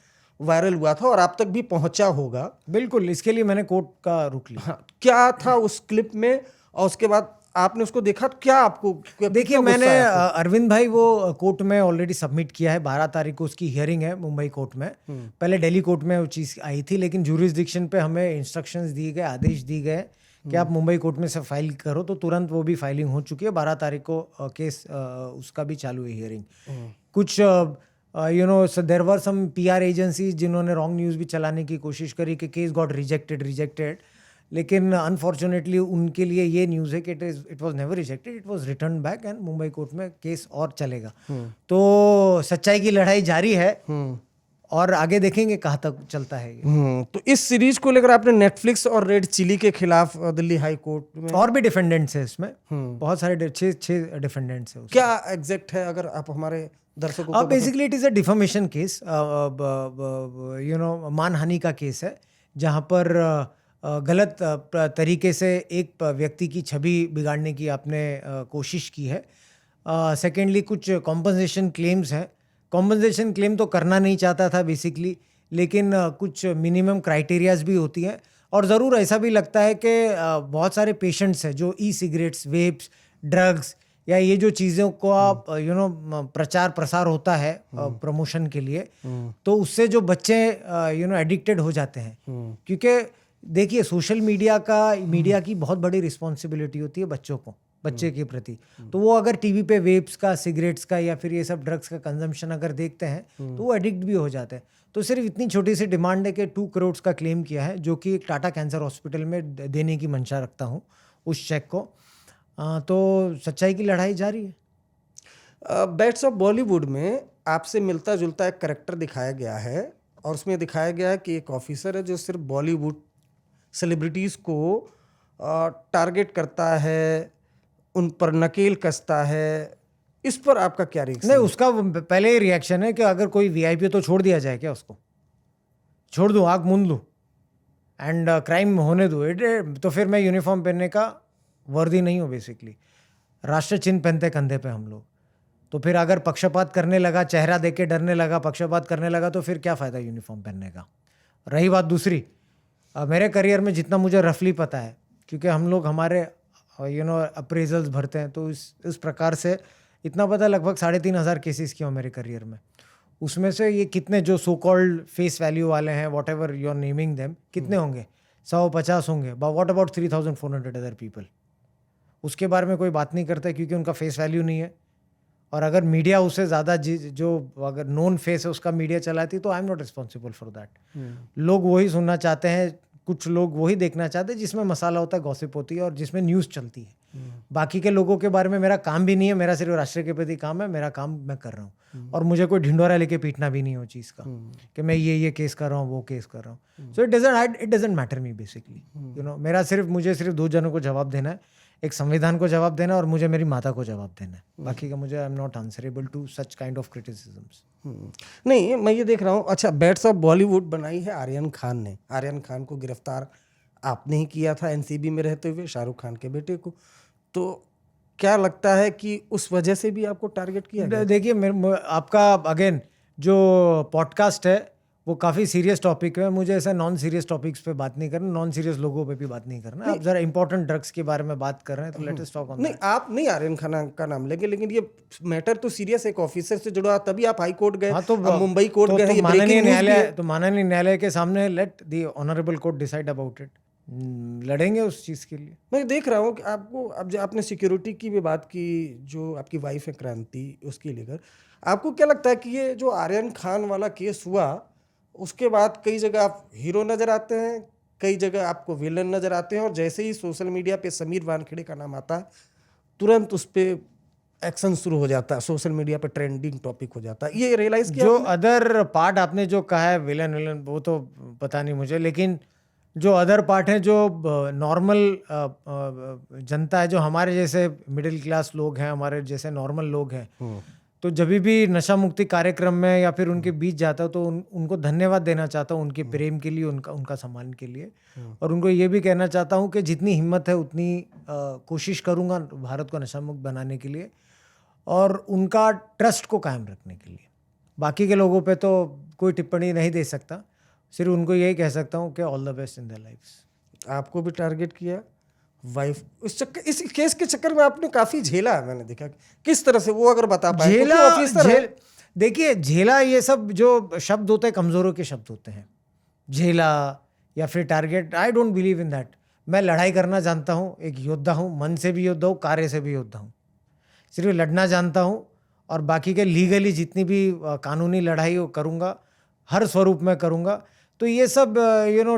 [SPEAKER 2] वायरल हुआ था और आप तक भी पहुंचा होगा।
[SPEAKER 1] बिल्कुल, इसके लिए मैंने कोर्ट का रुख लिया।
[SPEAKER 2] हाँ, क्या था उस क्लिप में और उसके बाद आपने उसको देखा तो क्या आपको?
[SPEAKER 1] देखिए, मैंने अरविंद भाई वो कोर्ट में ऑलरेडी सबमिट किया है। 12 तारीख को उसकी हियरिंग है मुंबई कोर्ट में। पहले दिल्ली कोर्ट में वो चीज़ आई थी, लेकिन ज्यूरिसडिक्शन पे हमें इंस्ट्रक्शंस दिए गए, आदेश दिए गए कि आप मुंबई कोर्ट में से फाइल करो, तो तुरंत वो भी फाइलिंग हो चुकी है। 12 तारीख को केस उसका भी चालू है हियरिंग। कुछ there were some PR agencies जिन्होंने रॉन्ग न्यूज़ भी चलाने की कोशिश करी कि केस गॉट रिजेक्टेड, लेकिन अनफॉर्चुनेटली उनके लिए ये न्यूज़ है कि it was never rejected, it was return back and Mumbai court में केस और चलेगा। तो सच्चाई की लड़ाई जारी है और आगे देखेंगे कहाँ तक चलता है ये।
[SPEAKER 2] तो इस सीरीज को लेकर आपने नेटफ्लिक्स और रेड चिली के खिलाफ दिल्ली हाई कोर्ट में
[SPEAKER 1] और भी डिफेंडेंट्स है इसमें, बहुत सारे छह डिफेंडेंट्स है उसमें।
[SPEAKER 2] क्या एग्जैक्ट है अगर आप हमारे दर्शकों को
[SPEAKER 1] basically it is a defamation case, मानहानि का केस है, जहाँ पर गलत तरीके से एक व्यक्ति की छवि बिगाड़ने की आपने कोशिश की है। सेकेंडली कुछ कॉम्पनसेशन क्लेम्स हैं। कॉम्पनसेशन क्लेम तो करना नहीं चाहता था बेसिकली, लेकिन कुछ मिनिमम क्राइटेरियाज भी होती हैं। और ज़रूर ऐसा भी लगता है कि बहुत सारे पेशेंट्स हैं जो ई सिगरेट्स, वेप्स, ड्रग्स या ये जो चीज़ों को आप प्रचार प्रसार होता है प्रमोशन के लिए, तो उससे जो बच्चे एडिक्टेड हो जाते हैं। क्योंकि देखिए सोशल मीडिया की बहुत बड़ी रिस्पॉन्सिबिलिटी होती है बच्चे के प्रति। तो वो अगर टीवी पे वेप्स का, सिगरेट्स का या फिर ये सब ड्रग्स का कंजम्पशन अगर देखते हैं तो वो एडिक्ट भी हो जाते हैं। तो सिर्फ इतनी छोटी सी डिमांड है कि 2 करोड़ का क्लेम किया है, जो कि टाटा कैंसर हॉस्पिटल में देने की मंशा रखता हूँ उस चेक को। तो सच्चाई की लड़ाई जारी है।
[SPEAKER 2] बैट्स ऑफ बॉलीवुड में आपसे मिलता जुलता एक करेक्टर दिखाया गया है, और उसमें दिखाया गया है कि एक ऑफिसर है जो सिर्फ बॉलीवुड सेलिब्रिटीज़ को टारगेट करता है, उन पर नकेल कसता है। इस पर आपका क्या रिएक्शन?
[SPEAKER 1] नहीं, उसका पहले ही रिएक्शन है कि अगर कोई वीआईपी तो छोड़ दिया जाए क्या, उसको छोड़ दूँ, आग मूंद लूँ एंड क्राइम होने दूँ। तो फिर मैं यूनिफॉर्म पहनने का वर्दी नहीं हूँ बेसिकली। राष्ट्र चिन्ह पहनते कंधे पे हम लोग। तो फिर अगर पक्षपात करने लगा, चेहरा देख के डरने लगा, पक्षपात करने लगा, तो फिर क्या फ़ायदा यूनिफॉर्म पहनने का। रही बात दूसरी, मेरे करियर में जितना मुझे रफली पता है, क्योंकि हम लोग हमारे अप्रेजल्स भरते हैं, तो इस प्रकार से इतना पता, लगभग 3,500 केसेस किया मेरे करियर में। उसमें से ये कितने जो सो कॉल्ड फेस वैल्यू वाले हैं, whatever you are naming them, कितने होंगे? 150 होंगे। But what about 3,400 other people? उसके बारे में कोई बात नहीं करता क्योंकि उनका फेस वैल्यू नहीं है। और अगर मीडिया उससे ज़्यादा जो अगर नोन फेस है उसका मीडिया चलाती, तो आई am not responsible for that. लोग वही सुनना चाहते हैं, कुछ लोग वही देखना चाहते हैं जिसमें मसाला होता है, गॉसिप होती है और जिसमें न्यूज़ चलती है। बाकी के लोगों के बारे में मेरा काम भी नहीं है। मेरा सिर्फ राष्ट्र के प्रति काम है, मेरा काम मैं कर रहा हूँ। और मुझे कोई ढिंडोरा लेके पीटना भी नहीं हो चीज़ का कि मैं ये केस कर रहा हूँ, वो केस कर रहा हूँ। So it doesn't matter me basically. मेरा मुझे सिर्फ 2 जनों को जवाब देना है, एक संविधान को जवाब देना और मुझे मेरी माता को जवाब देना है। बाकी का मुझे I am not answerable to such kind of criticisms.
[SPEAKER 2] नहीं, मैं ये देख रहा हूँ। अच्छा, बैट्स ऑफ बॉलीवुड बनाई है आर्यन खान ने। आर्यन खान को गिरफ्तार आपने ही किया था एनसीबी में रहते हुए, शाहरुख खान के बेटे को। तो क्या लगता है कि उस वजह से भी आपको टारगेट किया गया?
[SPEAKER 1] देखिए, आपका अगेन जो पॉडकास्ट है वो काफ़ी सीरियस टॉपिक है। मुझे ऐसा नॉन सीरियस टॉपिक्स पे बात नहीं करना, नॉन सीरियस लोगों पे भी बात नहीं करना। आप जरा इंपॉर्टेंट ड्रग्स के बारे में बात कर रहे हैं तो लेट अस टॉक ऑन।
[SPEAKER 2] नहीं, आप नहीं आर्यन खान का नाम लेंगे, लेकिन ये मैटर तो सीरियस, एक ऑफिसर से जुड़ा, तभी आप हाई कोर्ट गए।
[SPEAKER 1] हाँ, तो
[SPEAKER 2] मुंबई कोर्ट गए।
[SPEAKER 1] तो माननीय न्यायालय के सामने let the honourable court decide about it. लड़ेंगे उस चीज़ के लिए।
[SPEAKER 2] मैं देख रहा हूँ कि आपको, अब जो आपने सिक्योरिटी की भी बात की, जो आपकी वाइफ है क्रांति, उसकी लेकर आपको क्या लगता है कि ये जो आर्यन खान वाला केस हुआ, उसके बाद कई जगह आप हीरो नज़र आते हैं, कई जगह आपको विलन नज़र आते हैं, और जैसे ही सोशल मीडिया पे समीर वानखेड़े का नाम आता है, तुरंत उस पर एक्शन शुरू हो जाता है, सोशल मीडिया पे ट्रेंडिंग टॉपिक हो जाता है। ये रियलाइज़ किया?
[SPEAKER 1] जो अदर पार्ट आपने जो कहा है विलन वो तो पता नहीं मुझे, लेकिन जो अदर पार्ट है, जो नॉर्मल जनता है, जो हमारे जैसे मिडिल क्लास लोग हैं, हमारे जैसे नॉर्मल लोग हैं, तो जब भी नशा मुक्ति कार्यक्रम में या फिर उनके बीच जाता हूँ तो उनको धन्यवाद देना चाहता हूँ, उनके प्रेम के लिए, उनका सम्मान के लिए। और उनको ये भी कहना चाहता हूँ कि जितनी हिम्मत है उतनी कोशिश करूँगा भारत को नशा मुक्त बनाने के लिए और उनका ट्रस्ट को कायम रखने के लिए। बाकी के लोगों पे तो कोई टिप्पणी नहीं दे सकता, सिर्फ उनको यही कह सकता हूँ कि all the best in their lifes.
[SPEAKER 2] आपको भी टारगेट किया वाइफ, इस केस के चक्कर में आपने काफी झेला है, मैंने देखा। किस तरह से, वो अगर बता पाए?
[SPEAKER 1] देखिए, झेला, ये सब जो शब्द होते हैं कमजोरों के शब्द होते हैं। झेला या फिर target, I don't believe in that. मैं लड़ाई करना जानता हूँ, एक योद्धा हूँ, मन से भी योद्धा हूँ, कार्य से भी योद्धा हूँ। सिर्फ लड़ना जानता हूँ और बाकी के लीगली जितनी भी कानूनी लड़ाई वो करूँगा, हर स्वरूप में करूँगा। तो ये सब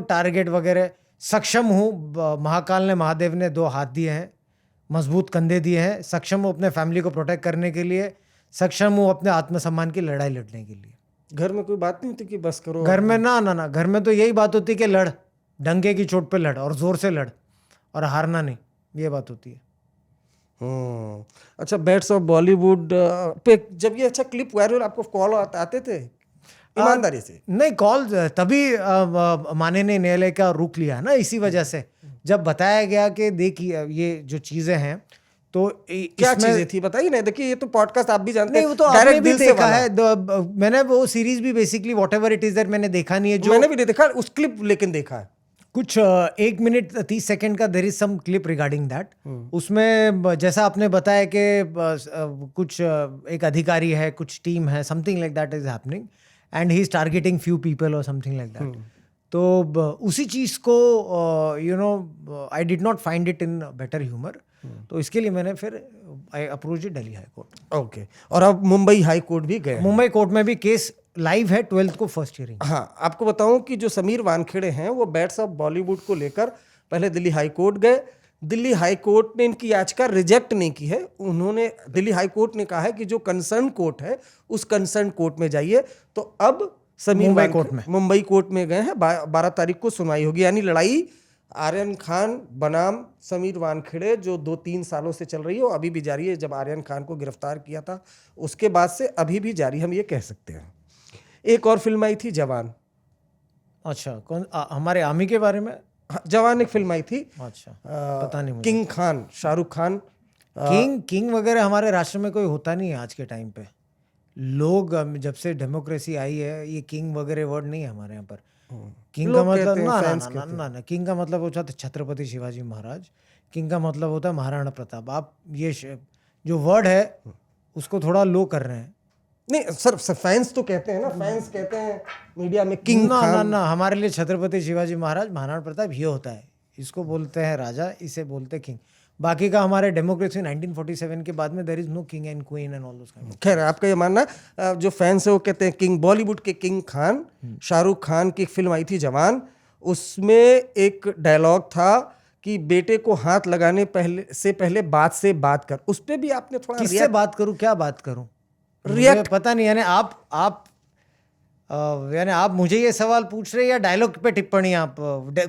[SPEAKER 1] टारगेट वगैरह, सक्षम हूँ। महाकाल ने, महादेव ने 2 हाथ दिए हैं, मजबूत कंधे दिए हैं। सक्षम हूँ अपने फैमिली को प्रोटेक्ट करने के लिए, सक्षम हूँ अपने आत्मसम्मान की लड़ाई लड़ने के लिए।
[SPEAKER 2] घर में कोई बात नहीं होती कि बस करो?
[SPEAKER 1] घर में ना, घर में तो यही बात होती है कि लड़, डंके की चोट पे लड़ और जोर से लड़ और हारना नहीं, ये बात होती है।
[SPEAKER 2] अच्छा, बेट्स ऑफ बॉलीवुड पे जब ये अच्छा क्लिप वायरल, आपको कॉल आते थे ईमानदारी से?
[SPEAKER 1] नहीं, कॉल तभी माने ने न्यायालय का रुख लिया ना, इसी वजह से। जब बताया गया कि देखिए ये जो चीजें हैं, तो
[SPEAKER 2] क्या चीजें थी बताइए ना। देखिए ये तो पॉडकास्ट आप भी जानते हैं,
[SPEAKER 1] नहीं, वो तो आपने भी देखा है। मैंने वो सीरीज भी basically what ever it is that मैंने देखा नहीं है। जो
[SPEAKER 2] मैंने भी नहीं देखा उस क्लिप, लेकिन देखा है
[SPEAKER 1] कुछ 1 मिनट 30 सेकंड का there is some clip regarding that. उसमें जैसा आपने बताया कि कुछ एक अधिकारी है, कुछ टीम है, something like that is happening and he is targeting few people और समथिंग लाइक दैट। तो उसी चीज को I did not find it in better humour, तो इसके लिए मैंने फिर I approach Delhi high court.
[SPEAKER 2] Okay, और अब मुंबई हाई कोर्ट भी गए?
[SPEAKER 1] मुंबई कोर्ट में भी केस लाइव है, 12th को फर्स्ट हियरिंग।
[SPEAKER 2] हाँ, आपको बताऊं कि जो समीर वानखेड़े हैं वो बेट्स ऑफ बॉलीवुड को लेकर पहले दिल्ली हाई कोर्ट गए। दिल्ली हाई कोर्ट ने इनकी याचिका रिजेक्ट नहीं की है। उन्होंने, दिल्ली हाई कोर्ट ने कहा है कि जो कंसर्न कोर्ट है उस कंसर्न कोर्ट में जाइए। तो अब समीर मुंबई कोर्ट में गए हैं। 12 तारीख को सुनवाई होगी। यानी लड़ाई आर्यन खान बनाम समीर वानखेड़े जो 2-3 सालों से चल रही है, वो अभी भी जारी है। जब आर्यन खान को गिरफ्तार किया था उसके बाद से अभी भी जारी, हम ये कह सकते हैं। एक और फिल्म आई थी जवान।
[SPEAKER 1] अच्छा, कौन? हमारे आर्मी के बारे में?
[SPEAKER 2] जवान एक फिल्म आई थी।
[SPEAKER 1] अच्छा, पता नहीं मुझे।
[SPEAKER 2] किंग खान, शाहरुख खान।
[SPEAKER 1] किंग वगैरह हमारे राष्ट्र में कोई होता नहीं है आज के टाइम पे। लोग जब से डेमोक्रेसी आई है, ये किंग वगैरह वर्ड नहीं है हमारे यहाँ पर। किंग का मतलब ना, किंग का मतलब होता है छत्रपति शिवाजी महाराज। किंग का मतलब होता है महाराणा प्रताप। आप ये जो वर्ड है उसको थोड़ा लो कर रहे हैं।
[SPEAKER 2] नहीं सर, फैंस तो कहते हैं ना, फैंस कहते हैं मीडिया में किंग खान।
[SPEAKER 1] ना, हमारे लिए छत्रपति शिवाजी महाराज, महाराणा प्रताप ये होता है। इसको बोलते हैं राजा, इसे बोलते हैं किंग। बाकी का हमारे डेमोक्रेसी 1947 के बाद में there is no king and queen and all those kind.
[SPEAKER 2] खैर, आपका ये मानना है। जो फैंस है वो कहते हैं किंग, बॉलीवुड के किंग खान। शाहरुख खान की फिल्म आई थी जवान, उसमें एक डायलॉग था कि बेटे को हाथ लगाने से पहले बात से बात कर। उस पर भी आपने थोड़ा
[SPEAKER 1] किससे बात करूं, क्या बात करूं,
[SPEAKER 2] रिएक्ट
[SPEAKER 1] पता नहीं। यानी आप मुझे ये सवाल पूछ रहे हैं या डायलॉग पे टिप्पणी? आप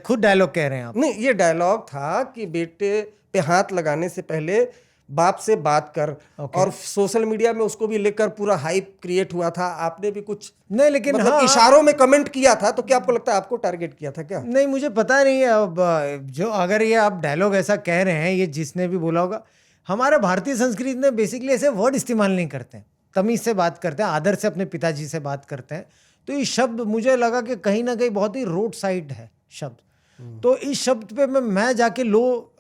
[SPEAKER 1] खुद डायलॉग कह रहे हैं आप?
[SPEAKER 2] नहीं, ये डायलॉग था कि बेटे पे हाथ लगाने से पहले बाप से बात कर। और सोशल मीडिया में उसको भी लेकर पूरा हाइप क्रिएट हुआ था। आपने भी कुछ
[SPEAKER 1] नहीं, लेकिन
[SPEAKER 2] मतलब इशारों में कमेंट किया था। तो क्या आपको लगता है आपको टारगेट किया था क्या?
[SPEAKER 1] नहीं, मुझे पता नहीं है। अब जो अगर ये आप डायलॉग ऐसा कह रहे हैं, ये जिसने भी बोला होगा, हमारा भारतीय संस्कृति में बेसिकली ऐसे वर्ड इस्तेमाल नहीं करते हैं। तमीज से बात करते हैं, आदर से अपने पिताजी से बात करते हैं। तो ये शब्द मुझे लगा कि कहीं ना कहीं बहुत ही रोड साइड है शब्द। तो इस शब्द पे मैं जाके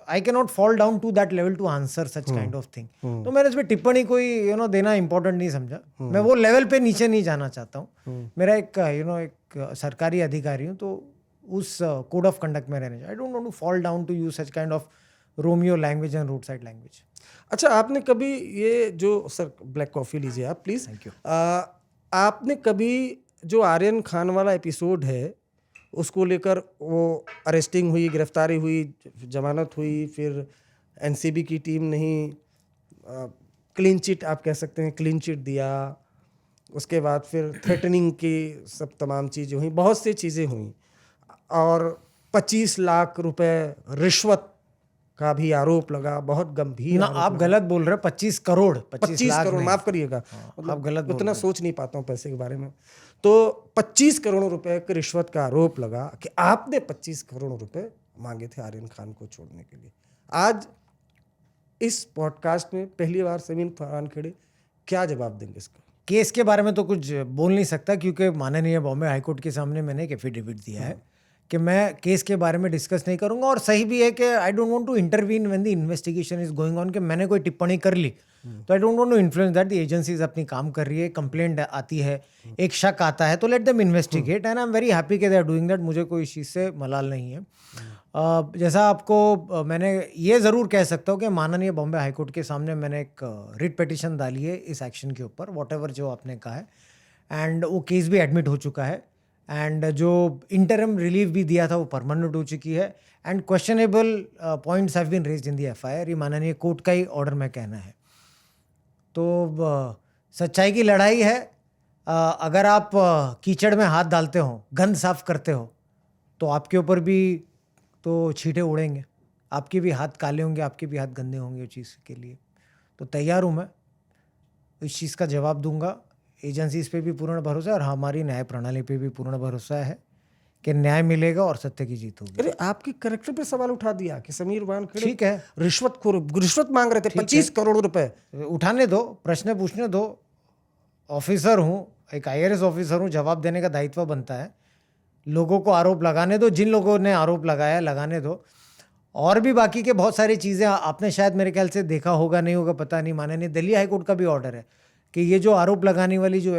[SPEAKER 1] I can not fall down to that level to answer such kind of thing. तो मैंने इसमें टिप्पणी कोई देना इंपॉर्टेंट नहीं समझा। मैं वो लेवल पे नीचे नहीं जाना चाहता हूँ। मेरा एक एक सरकारी अधिकारी हूँ, तो उस कोड ऑफ कंडक्ट में रहने चाहिए। I don't want to fall down to use such kind of Romeo language and road side language.
[SPEAKER 2] अच्छा, आपने कभी ये जो, सर ब्लैक कॉफ़ी लीजिए आप प्लीज़।
[SPEAKER 1] Thank you.
[SPEAKER 2] आपने कभी जो आर्यन खान वाला एपिसोड है उसको लेकर, वो अरेस्टिंग हुई, गिरफ्तारी हुई, जमानत हुई, फिर एनसीबी की टीम नहीं, क्लीन चिट आप कह सकते हैं, क्लीन चिट दिया, उसके बाद फिर थ्रेटनिंग की सब तमाम चीज़ें हुई, बहुत सी चीज़ें हुई, और 25 लाख रुपए रिश्वत का भी आरोप लगा, बहुत गंभीर
[SPEAKER 1] ना, आप गलत बोल रहे हैं। 25 करोड़,
[SPEAKER 2] 25 करोड़, माफ करिएगा,
[SPEAKER 1] आप गलत बोल
[SPEAKER 2] उतना सोच नहीं पाता हूँ पैसे के बारे में। तो 25 करोड़ रुपए की रिश्वत का आरोप लगा कि आपने 25 करोड़ रुपए मांगे थे आर्यन खान को छोड़ने के लिए। आज इस पॉडकास्ट में पहली बार समीर वानखेड़े क्या जवाब देंगे इसका?
[SPEAKER 1] केस के बारे में तो कुछ बोल नहीं सकता, क्योंकि माननीय बॉम्बे हाईकोर्ट के सामने मैंने एक एफिडेविट दिया है कि मैं केस के बारे में डिस्कस नहीं करूंगा। और सही भी है कि I don't want to intervene when the investigation is going on. कि मैंने कोई टिप्पणी कर ली तो I don't want to influence that. The agencies अपनी काम कर रही है, कंप्लेंट आती है, एक शक आता है, तो let them investigate and I am very happy कि दे आर डूइंग दैट। मुझे कोई इस चीज़ से मलाल नहीं है। जैसा आपको मैं ये ज़रूर कह सकता हूँ कि माननीय बॉम्बे हाईकोर्ट के सामने मैंने एक रिट पिटीशन डाली है इस एक्शन के ऊपर, वॉट एवर जो आपने कहा है, एंड वो केस भी एडमिट हो चुका है, एंड जो इंटरम रिलीफ भी दिया था वो परमानेंट हो चुकी है, and questionable points have been raised in the FIR. ये माननीय कोर्ट का ही ऑर्डर में कहना है। तो सच्चाई की लड़ाई है। अगर आप कीचड़ में हाथ डालते हो, गंद साफ करते हो, तो आपके ऊपर भी तो छींटे उड़ेंगे, आपके भी हाथ काले होंगे, आपके भी हाथ गंदे होंगे उस चीज़ के लिए। तो तैयार हूँ मैं, इस चीज़ का जवाब दूंगा। एजेंसीज पे भी पूर्ण भरोसा है और हमारी न्याय प्रणाली पे भी पूर्ण भरोसा है कि न्याय मिलेगा और सत्य की जीत होगी।
[SPEAKER 2] अरे आपके कैरेक्टर पे सवाल उठा दिया कि समीर वानखेड़े
[SPEAKER 1] ठीक है,
[SPEAKER 2] रिश्वत मांग रहे थे 25 करोड़ रुपए।
[SPEAKER 1] उठाने दो, प्रश्न पूछने दो। ऑफिसर हूँ, एक IRS ऑफिसर हूँ, जवाब देने का दायित्व बनता है। लोगों को आरोप लगाने दो, जिन लोगों ने आरोप लगाया लगाने दो। और भी बाकी के बहुत सारी चीज़ें आपने शायद मेरे ख्याल से देखा होगा, नहीं होगा पता नहीं, माननीय दिल्ली हाई कोर्ट का भी ऑर्डर है कि ये जो आरोप लगाने वाली जो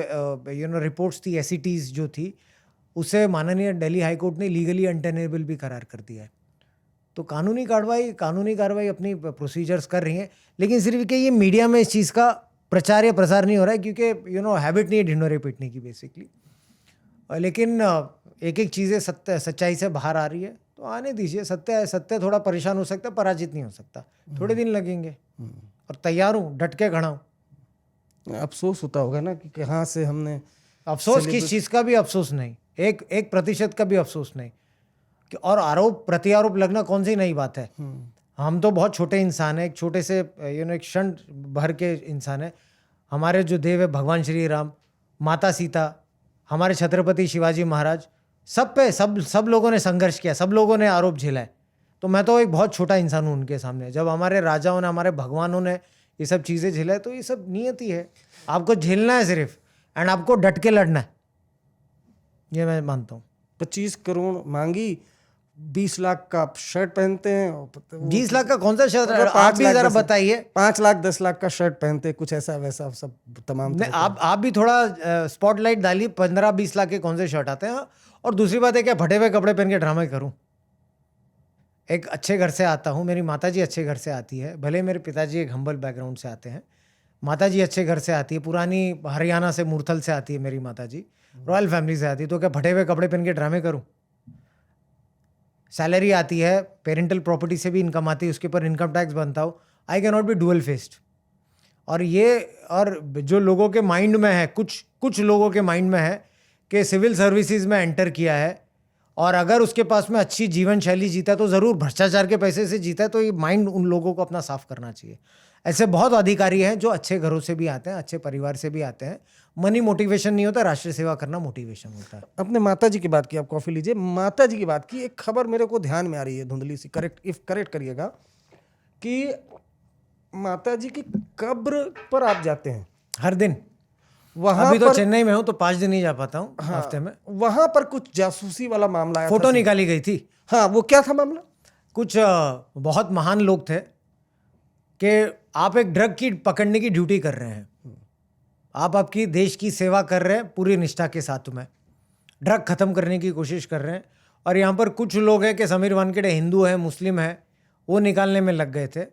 [SPEAKER 1] रिपोर्ट्स थी, SCTs जो थी, उसे माननीय दिल्ली हाई कोर्ट ने लीगली अनटेनेबल भी करार कर दिया है। तो कानूनी कार्रवाई अपनी प्रोसीजर्स कर रही हैं, लेकिन सिर्फ कि ये मीडिया में इस चीज़ का प्रचार या प्रसार नहीं हो रहा है, क्योंकि हैबिट नहीं है ढिंढोरे पीटने की बेसिकली। लेकिन एक एक चीज़ें सच्चाई से बाहर आ रही है, तो आने दीजिए। सत्य थोड़ा परेशान हो सकता है, पराजित नहीं हो सकता, थोड़े दिन लगेंगे। और तैयार हूँ, डट के खड़ा हूँ।
[SPEAKER 2] अफसोस होता होगा ना कि कहाँ से हमने
[SPEAKER 1] अफसोस किस चीज़ का भी अफसोस नहीं, 1% का भी अफसोस नहीं। और आरोप प्रत्यारोप लगना कौन सी नई बात है। हम तो बहुत छोटे इंसान हैं, एक छोटे से एक क्षण भर के इंसान हैं। हमारे जो देव है भगवान श्री राम, माता सीता, हमारे छत्रपति शिवाजी महाराज, सब लोगों ने संघर्ष किया, सब लोगों ने आरोप झेला है। तो मैं तो एक बहुत छोटा इंसान हूँ उनके सामने। जब हमारे राजाओं ने, हमारे भगवानों ने ये सब चीज़ें झेला है, तो ये सब नियति है। आपको झेलना है सिर्फ, एंड आपको डट के लड़ना है, ये मैं मानता हूँ।
[SPEAKER 2] 25 करोड़ मांगी, 20 लाख का आप शर्ट पहनते हैं।
[SPEAKER 1] 20 लाख का कौन सा शर्ट? आप भी जरा बताइए।
[SPEAKER 2] 5 लाख 10 लाख का शर्ट पहनते हैं, कुछ ऐसा वैसा सब तमाम।
[SPEAKER 1] नहीं, आप भी थोड़ा स्पॉटलाइट डालिए। 15-20 लाख के कौन से शर्ट आते हैं? और दूसरी बात है, क्या फटे हुए कपड़े पहन के ड्रामा करूं? एक अच्छे घर से आता हूं, मेरी माताजी अच्छे घर से आती है, भले मेरे पिताजी एक हम्बल बैकग्राउंड से आते हैं, माताजी अच्छे घर से आती है, पुरानी हरियाणा से, मूर्थल से आती है मेरी माताजी, रॉयल फैमिली से आती है। तो क्या फटे हुए कपड़े पहन के ड्रामे करूं? सैलरी आती है, पेरेंटल प्रॉपर्टी से भी इनकम आती है, उसके ऊपर इनकम टैक्स बनता हो। आई can not be dual faced. और जो लोगों के माइंड में है, कुछ लोगों के माइंड में है कि सिविल सर्विसेज में एंटर किया है और अगर उसके पास में अच्छी जीवन शैली जीता है तो ज़रूर भ्रष्टाचार के पैसे से जीता है, तो ये माइंड उन लोगों को अपना साफ करना चाहिए। ऐसे बहुत अधिकारी हैं जो अच्छे घरों से भी आते हैं, अच्छे परिवार से भी आते हैं। मनी मोटिवेशन नहीं होता, राष्ट्र सेवा करना मोटिवेशन होता है।
[SPEAKER 2] अपने माता जी की बात की, आप कॉफी लीजिए। माता जी की बात की, एक खबर मेरे को ध्यान में आ रही है, धुंधली सी, करेक्ट करिएगा, कि माता जी की कब्र पर आप जाते हैं
[SPEAKER 1] हर दिन।
[SPEAKER 2] वहां
[SPEAKER 1] अभी तो
[SPEAKER 2] पर
[SPEAKER 1] चेन्नई में हूँ तो 5 दिन ही जा पाता हूँ हफ्ते में।
[SPEAKER 2] वहां पर कुछ जासूसी वाला मामला आया
[SPEAKER 1] फोटो निकाली गई थी।
[SPEAKER 2] हाँ, वो क्या था मामला?
[SPEAKER 1] कुछ बहुत महान लोग थे कि आप एक ड्रग की पकड़ने की ड्यूटी कर रहे हैं, आप आपकी देश की सेवा कर रहे हैं पूरी निष्ठा के साथ में, ड्रग खत्म करने की कोशिश कर रहे हैं। और यहाँ पर कुछ लोग हैं कि समीर वानखेड़े हिंदू है, मुस्लिम है, वो निकालने में लग गए थे।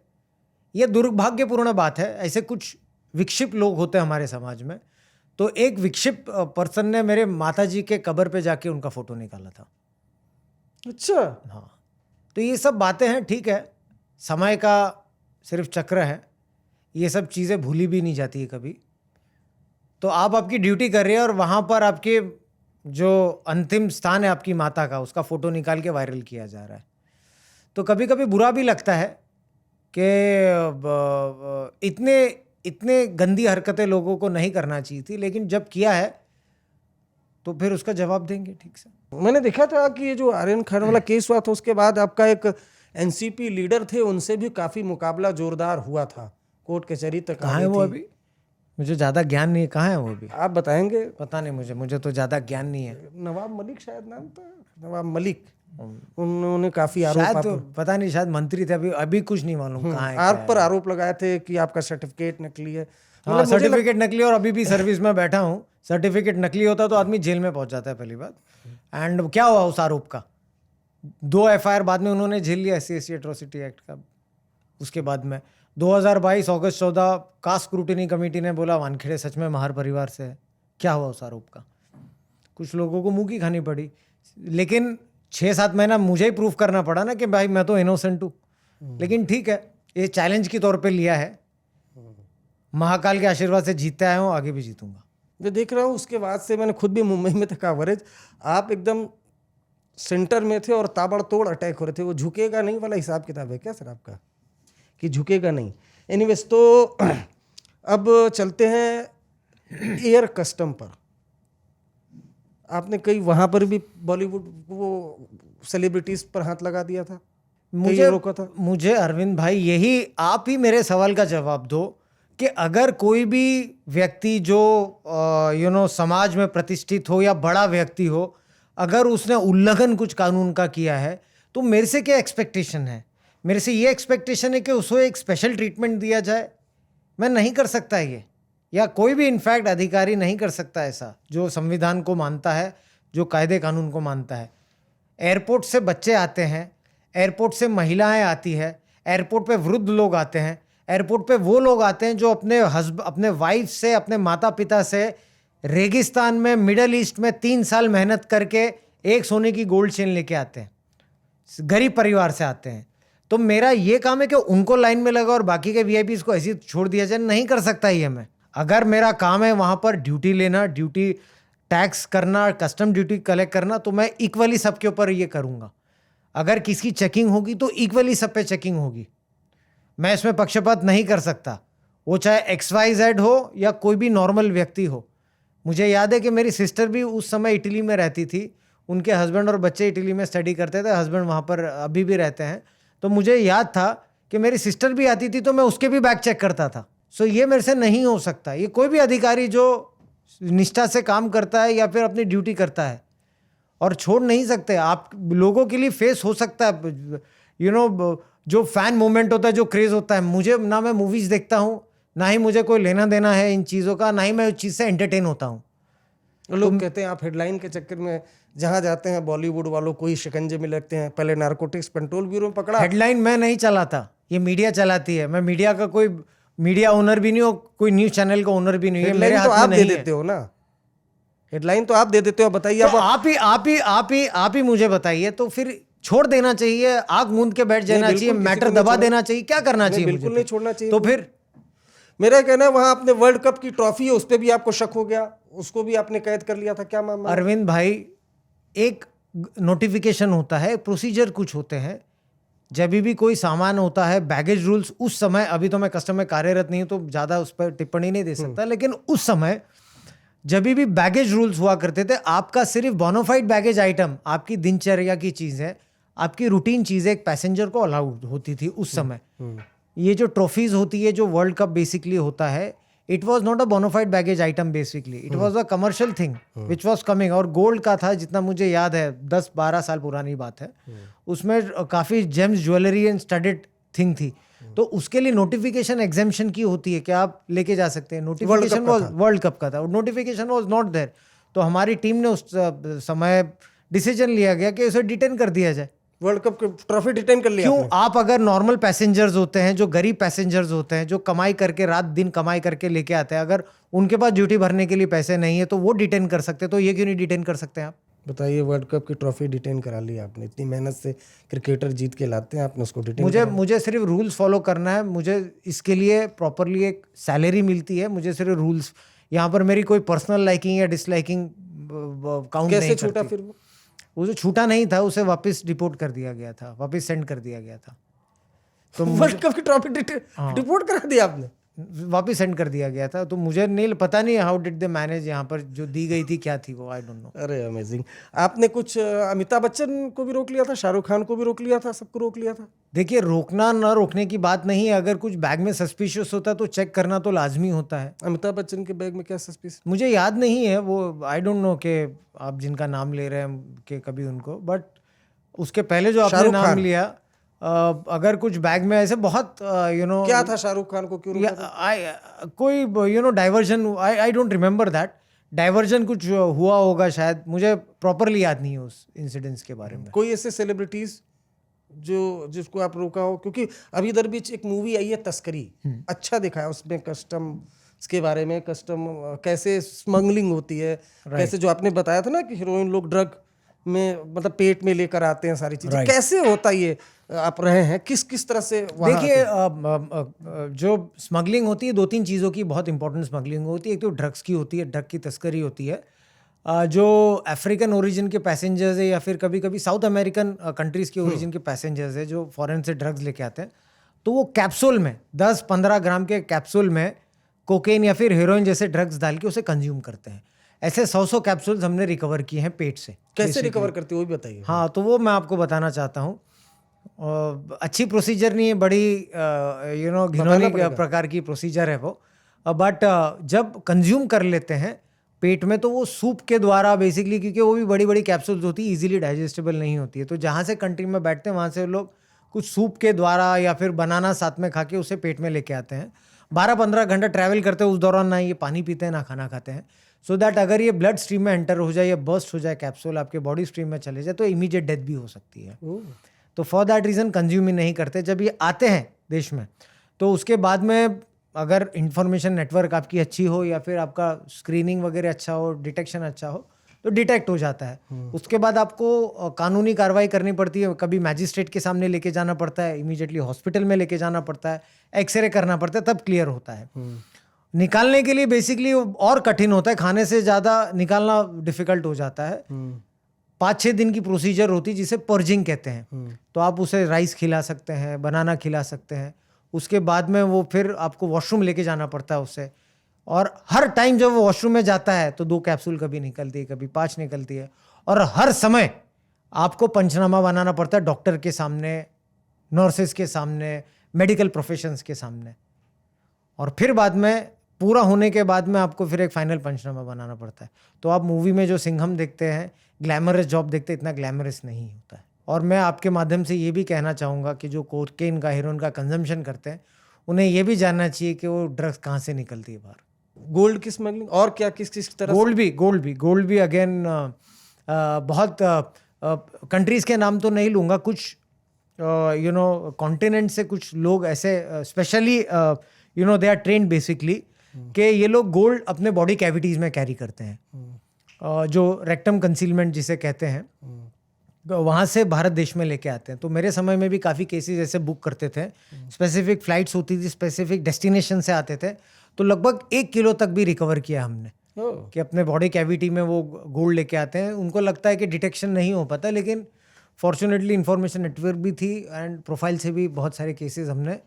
[SPEAKER 1] ये दुर्भाग्यपूर्ण बात है। ऐसे कुछ विक्षिप्त लोग होते हैं हमारे समाज में। तो एक विक्षिप्त पर्सन ने मेरे माताजी के कब्र पे जाके उनका फोटो निकाला था।
[SPEAKER 2] अच्छा,
[SPEAKER 1] हाँ, तो ये सब बातें हैं, ठीक है, समय का सिर्फ चक्र है, ये सब चीज़ें भूली भी नहीं जाती है कभी। तो आप आपकी ड्यूटी कर रहे हैं और वहाँ पर आपके जो अंतिम स्थान है आपकी माता का, उसका फ़ोटो निकाल के वायरल किया जा रहा है। तो कभी कभी बुरा भी लगता है कि इतने गंदी हरकतें लोगों को नहीं करना चाहिए थी, लेकिन जब किया है तो फिर उसका जवाब देंगे ठीक से।
[SPEAKER 2] मैंने देखा था कि ये जो आर्यन खान वाला केस हुआ था, उसके बाद आपका एक एनसीपी लीडर थे, उनसे भी काफी मुकाबला जोरदार हुआ था, कोर्ट कचहरी तक।
[SPEAKER 1] कहाँ है वो अभी? मुझे ज़्यादा ज्ञान नहीं है, कहाँ है वो अभी?
[SPEAKER 2] आप बताएंगे?
[SPEAKER 1] पता नहीं मुझे तो ज़्यादा ज्ञान नहीं है।
[SPEAKER 2] नवाब मलिक शायद नाम था, नवाब मलिक, उन्होंने काफी आरोप,
[SPEAKER 1] शायद पता नहीं, शायद मंत्री थे, अभी कुछ नहीं मालूम कहाँ है।
[SPEAKER 2] आप पर आरोप लगाए थे कि आपका सर्टिफिकेट नकली है।
[SPEAKER 1] हाँ, सर्टिफिकेट नकली, और अभी भी सर्विस में बैठा हूँ। सर्टिफिकेट नकली होता तो आदमी जेल में पहुंच जाता है, पहली बात। एंड क्या हुआ उस आरोप का? 2 FIR बाद में उन्होंने झेल लिया SC/ST एट्रोसिटी एक्ट का। उसके बाद में 2022 अगस्त 14 कास्ट स्क्रूटिनी कमेटी ने बोला वानखेड़े सच में महार परिवार से है। क्या हुआ उस आरोप का? कुछ लोगों को मुंह की खानी पड़ी, लेकिन 6-7 महीना मुझे ही प्रूफ करना पड़ा ना कि भाई मैं तो इनोसेंट हूँ। लेकिन ठीक है, ये चैलेंज के तौर पे लिया है, महाकाल के आशीर्वाद से जीतते आया हूँ, आगे भी जीतूंगा।
[SPEAKER 2] मैं देख रहा हूँ उसके बाद से, मैंने खुद भी मुंबई में था कवरेज, आप एकदम सेंटर में थे और ताबड़तोड़ अटैक हो रहे थे। वो झुकेगा नहीं वाला हिसाब किताब है क्या सर आपका, कि झुकेगा नहीं? एनीवेज, तो अब चलते हैं एयर कस्टम पर। आपने कई वहाँ पर भी बॉलीवुड वो सेलिब्रिटीज पर हाथ लगा दिया था,
[SPEAKER 1] मुझे
[SPEAKER 2] रोका था।
[SPEAKER 1] मुझे अरविंद भाई, यही आप ही मेरे सवाल का जवाब दो कि अगर कोई भी व्यक्ति जो समाज में प्रतिष्ठित हो या बड़ा व्यक्ति हो, अगर उसने उल्लंघन कुछ कानून का किया है, तो मेरे से क्या एक्सपेक्टेशन है? मेरे से ये एक्सपेक्टेशन है कि उसको एक स्पेशल ट्रीटमेंट दिया जाए। मैं नहीं कर सकता ये, या कोई भी इनफैक्ट अधिकारी नहीं कर सकता ऐसा, जो संविधान को मानता है, जो कायदे कानून को मानता है। एयरपोर्ट से बच्चे आते हैं, एयरपोर्ट से महिलाएं आती है, एयरपोर्ट पे वृद्ध लोग आते हैं, एयरपोर्ट पे वो लोग आते हैं जो अपने वाइफ से, अपने माता पिता से रेगिस्तान में, मिडल ईस्ट में 3 साल मेहनत करके एक सोने की गोल्ड चेन लेके आते हैं, गरीब परिवार से आते हैं। तो मेरा ये काम है कि उनको लाइन में लगा और बाकी के वीआईपीज को ऐसे छोड़ दिया जाए। नहीं कर सकता ये मैं। अगर मेरा काम है वहाँ पर ड्यूटी लेना, ड्यूटी टैक्स करना, कस्टम ड्यूटी कलेक्ट करना, तो मैं इक्वली सबके ऊपर ये करूँगा। अगर किसी चेकिंग होगी तो इक्वली सब पे चेकिंग होगी। मैं इसमें पक्षपात नहीं कर सकता, वो चाहे XYZ हो या कोई भी नॉर्मल व्यक्ति हो। मुझे याद है कि मेरी सिस्टर भी उस समय इटली में रहती थी, उनके हस्बैंड और बच्चे इटली में स्टडी करते थे, हस्बैंड वहाँ पर अभी भी रहते हैं। तो मुझे याद था कि मेरी सिस्टर भी आती थी तो मैं उसके भी बैग चेक करता था। सो ये मेरे से नहीं हो सकता। ये कोई भी अधिकारी जो निष्ठा से काम करता है या फिर अपनी ड्यूटी करता है, और छोड़ नहीं सकते। आप लोगों के लिए फेस हो सकता है, जो फैन मूवमेंट होता है, जो क्रेज होता है। मुझे ना, मैं मूवीज देखता हूँ, ना ही मुझे कोई लेना देना है इन चीज़ों का, ना ही मैं उस चीज़ से एंटरटेन होता हूँ।
[SPEAKER 2] लोग कहते हैं आप हेडलाइन के चक्कर में जहां जाते हैं बॉलीवुड वालों को ही शिकंजे में लगते हैं। पहले नारकोटिक्स कंट्रोल ब्यूरो में पकड़ा।
[SPEAKER 1] हेडलाइन मैं नहीं चलाता, ये मीडिया चलाती है। मैं मीडिया का कोई मीडिया ओनर भी नहीं हूँ, कोई न्यूज चैनल का ओनर भी नहीं है। मेरे
[SPEAKER 2] तो
[SPEAKER 1] हाथ
[SPEAKER 2] आप
[SPEAKER 1] में
[SPEAKER 2] दे
[SPEAKER 1] नहीं
[SPEAKER 2] देते हो ना, हेडलाइन तो आप दे देते हो। बताइए
[SPEAKER 1] तो आप ही मुझे बताइए। तो फिर छोड़ देना चाहिए, आग मूंद के बैठ जाना चाहिए, मैटर दबा देना चाहिए, क्या करना चाहिए?
[SPEAKER 2] बिल्कुल नहीं छोड़ना चाहिए।
[SPEAKER 1] तो फिर
[SPEAKER 2] मेरा कहना है वहां आपने वर्ल्ड कप की ट्रॉफी है, उस पर भी आपको शक हो गया, उसको भी आपने कैद कर लिया था, क्या मामला?
[SPEAKER 1] अरविंद भाई, एक नोटिफिकेशन होता है, प्रोसीजर कुछ होते हैं। जब भी कोई सामान होता है, बैगेज रूल्स उस समय, अभी तो मैं कस्टम में कार्यरत नहीं हूं तो ज़्यादा उस पर टिप्पणी नहीं दे सकता, लेकिन उस समय जब भी बैगेज रूल्स हुआ करते थे, आपका सिर्फ बोनाफाइड बैगेज आइटम, आपकी दिनचर्या की चीज़ है, आपकी रूटीन चीज़ एक पैसेंजर को अलाउड होती थी उस समय। ये जो ट्रॉफीज होती है, जो वर्ल्ड कप बेसिकली होता है, it was not a bonafide baggage item basically, it was a commercial thing which was coming. और गोल्ड का था, जितना मुझे याद है, 10-12 साल पुरानी बात है। उसमें काफ़ी gems, jewellery and studded thing थी। तो उसके लिए नोटिफिकेशन एग्जेम्पशन की होती है कि आप लेके जा सकते हैं। नोटिफिकेशन वॉज वर्ल्ड कप का था, नोटिफिकेशन वॉज नॉट देयर। तो हमारी टीम ने उस समय डिसीजन लिया गया कि उसे डिटेन कर दिया जाए।
[SPEAKER 2] वर्ल्ड कप की ट्रॉफी डिटेन कर लिया
[SPEAKER 1] क्यों? आप अगर नॉर्मल पैसेंजर्स होते हैं, जो गरीब पैसेंजर्स होते हैं, जो कमाई करके, रात दिन कमाई करके लेके आते हैं, अगर उनके पास ड्यूटी भरने के लिए पैसे नहीं है तो वो डिटेन कर सकते हैं, तो ये क्यों नहीं डिटेन कर सकते हैं आप?
[SPEAKER 2] बताइए, वर्ल्ड कप की ट्रॉफी डिटेन करा ली आपने, इतनी मेहनत से क्रिकेटर जीत के लाते हैं, आपने उसको डिटेन
[SPEAKER 1] मुझे सिर्फ रूल्स फॉलो करना है। मुझे इसके लिए प्रॉपरली एक सैलरी मिलती है। मुझे सिर्फ रूल्स, यहाँ पर मेरी कोई पर्सनल लाइकिंग या डिसलाइकिंग काउंट नहीं करती।
[SPEAKER 2] कैसे छूटा फिर वो?
[SPEAKER 1] जो छूटा नहीं था, उसे वापस डिपोर्ट कर दिया गया था, वापस सेंड कर दिया गया था।
[SPEAKER 2] तो वर्ल्ड कप की ट्रॉफी डिपोर्ट करा दी आपने?
[SPEAKER 1] वापस सेंड कर दिया गया था। तो मुझे नहीं पता, नहीं हाउ डिड दे मैनेज, यहाँ पर जो दी गई थी क्या थी वो, आई डोंट नो।
[SPEAKER 2] अरे अमेजिंग। आपने कुछ अमिताभ बच्चन को भी रोक लिया था, शाहरुख खान को भी रोक लिया था, सबको रोक लिया था?
[SPEAKER 1] देखिए, रोकना ना रोकने की बात नहीं है। अगर कुछ बैग में सस्पिशियस होता है तो चेक करना तो लाजमी होता है।
[SPEAKER 2] अमिताभ बच्चन के बैग में क्या सस्पिशियस?
[SPEAKER 1] मुझे याद नहीं है वो, आई डोंट नो कि आप जिनका नाम ले रहे हैं कि कभी उनको, बट उसके पहले जो आपने नाम लिया, अगर कुछ बैग में ऐसे बहुत
[SPEAKER 2] क्या था, शाहरुख खान को क्यों रोका था?
[SPEAKER 1] कोई diversion, I don't remember that. Diversion कुछ हुआ होगा शायद, मुझे प्रॉपरली याद नहीं है उस इंसिडेंट्स के बारे में।
[SPEAKER 2] कोई ऐसे सेलिब्रिटीज जिसको आप रोका हो? क्योंकि अभी इधर बीच एक मूवी आई है तस्करी, अच्छा दिखा है उसमें कस्टम के बारे में, कस्टम कैसे स्मगलिंग होती है, कैसे जो आपने बताया था ना कि हीरोइन लोग ड्रग में मतलब पेट में लेकर आते हैं सारी चीजें,
[SPEAKER 1] Right.
[SPEAKER 2] कैसे होता ये आप रहे हैं, किस किस तरह से वहाँ
[SPEAKER 1] देखिए जो स्मगलिंग होती है 2-3 चीज़ों की बहुत इंपॉर्टेंट स्मगलिंग होती है। एक तो ड्रग्स की होती है, ड्रग की तस्करी होती है। जो अफ्रीकन ओरिजिन के पैसेंजर्स है या फिर कभी कभी साउथ अमेरिकन कंट्रीज़ के ओरिजिन के पैसेंजर्स है जो फॉरेन से ड्रग्स लेके आते हैं, तो वो कैप्सूल में 10-15 ग्राम के कैप्सूल में कोकेन या फिर हेरोइन जैसे ड्रग्स डाल के उसे कंज्यूम करते हैं। ऐसे 100 कैप्सूल्स हमने रिकवर किए हैं पेट से।
[SPEAKER 2] कैसे रिकवर करते हो वो भी बताइए।
[SPEAKER 1] हाँ, तो वो मैं आपको बताना चाहता हूँ। अच्छी प्रोसीजर नहीं है, बड़ी घिनौनी प्रकार की प्रोसीजर है वो, बट जब कंज्यूम कर लेते हैं पेट में तो वो सूप के द्वारा बेसिकली, क्योंकि वो भी बड़ी बड़ी कैप्सूल्स होती है, इजीली डाइजेस्टेबल नहीं होती है, तो जहाँ से कंट्री में बैठते हैं वहाँ से लोग कुछ सूप के द्वारा या फिर बनाना साथ में खा के उसे पेट में लेके आते हैं। 12-15 घंटा ट्रैवल करते हैं, उस दौरान ना ये पानी पीते हैं ना खाना खाते हैं, सो दैट अगर ये ब्लड स्ट्रीम में एंटर हो जाए या बर्स्ट हो जाए कैप्सूल आपके बॉडी स्ट्रीम में चले जाए तो इमीडिएट डेथ भी हो सकती है। तो फॉर दैट रीज़न कंज्यूम ही नहीं करते। जब ये आते हैं देश में तो उसके बाद में अगर इंफॉर्मेशन नेटवर्क आपकी अच्छी हो या फिर आपका स्क्रीनिंग वगैरह अच्छा हो, डिटेक्शन अच्छा हो, तो डिटेक्ट हो जाता है। उसके बाद आपको कानूनी कार्रवाई करनी पड़ती है, कभी मैजिस्ट्रेट के सामने लेके जाना पड़ता है, इमीडिएटली हॉस्पिटल में लेके जाना पड़ता है, एक्सरे करना पड़ता है, तब क्लियर होता है। निकालने के लिए बेसिकली और कठिन होता है, खाने से ज़्यादा निकालना डिफिकल्ट हो जाता है। 5-6 दिन की प्रोसीजर होती है जिसे पर्जिंग कहते हैं। तो आप उसे राइस खिला सकते हैं, बनाना खिला सकते हैं, उसके बाद में वो फिर आपको वॉशरूम लेके जाना पड़ता है उससे, और हर टाइम जब वो वॉशरूम में जाता है तो 2 कैप्सूल कभी निकलती है, कभी 5 निकलती है, और हर समय आपको पंचनामा बनाना पड़ता है डॉक्टर के सामने, नर्सेस के सामने, मेडिकल प्रोफेशंस के सामने, और फिर बाद में पूरा होने के बाद में आपको फिर एक फाइनल पंचनामा बनाना पड़ता है। तो आप मूवी में जो सिंघम देखते हैं, ग्लैमरस जॉब देखते हैं, इतना ग्लैमरस नहीं होता है। और मैं आपके माध्यम से ये भी कहना चाहूँगा कि जो कोकेन का, हेरोइन का कंजम्पशन करते हैं, उन्हें ये भी जानना चाहिए कि वो ड्रग्स कहाँ से निकलती है बाहर।
[SPEAKER 2] गोल्ड की स्मगलिंग और क्या किस किस तरह
[SPEAKER 1] गोल्ड भी अगेन बहुत कंट्रीज़ के नाम तो नहीं लूँगा, कुछ कॉन्टिनेंट से कुछ लोग ऐसे specially they are trained basically कि ये लोग गोल्ड अपने बॉडी कैविटीज में कैरी करते हैं, जो रेक्टम कंसीलमेंट जिसे कहते हैं, वहाँ से भारत देश में लेके आते हैं। तो मेरे समय में भी काफ़ी केसेस ऐसे बुक करते थे, स्पेसिफिक फ्लाइट्स होती थी, स्पेसिफिक डेस्टिनेशन से आते थे, तो लगभग 1 किलो तक भी रिकवर किया हमने कि अपने बॉडी कैविटी में वो गोल्ड लेके आते हैं। उनको लगता है कि डिटेक्शन नहीं हो पाता, लेकिन फॉर्चुनेटली इंफॉर्मेशन नेटवर्क भी थी एंड प्रोफाइल से भी बहुत सारे केसेस हमने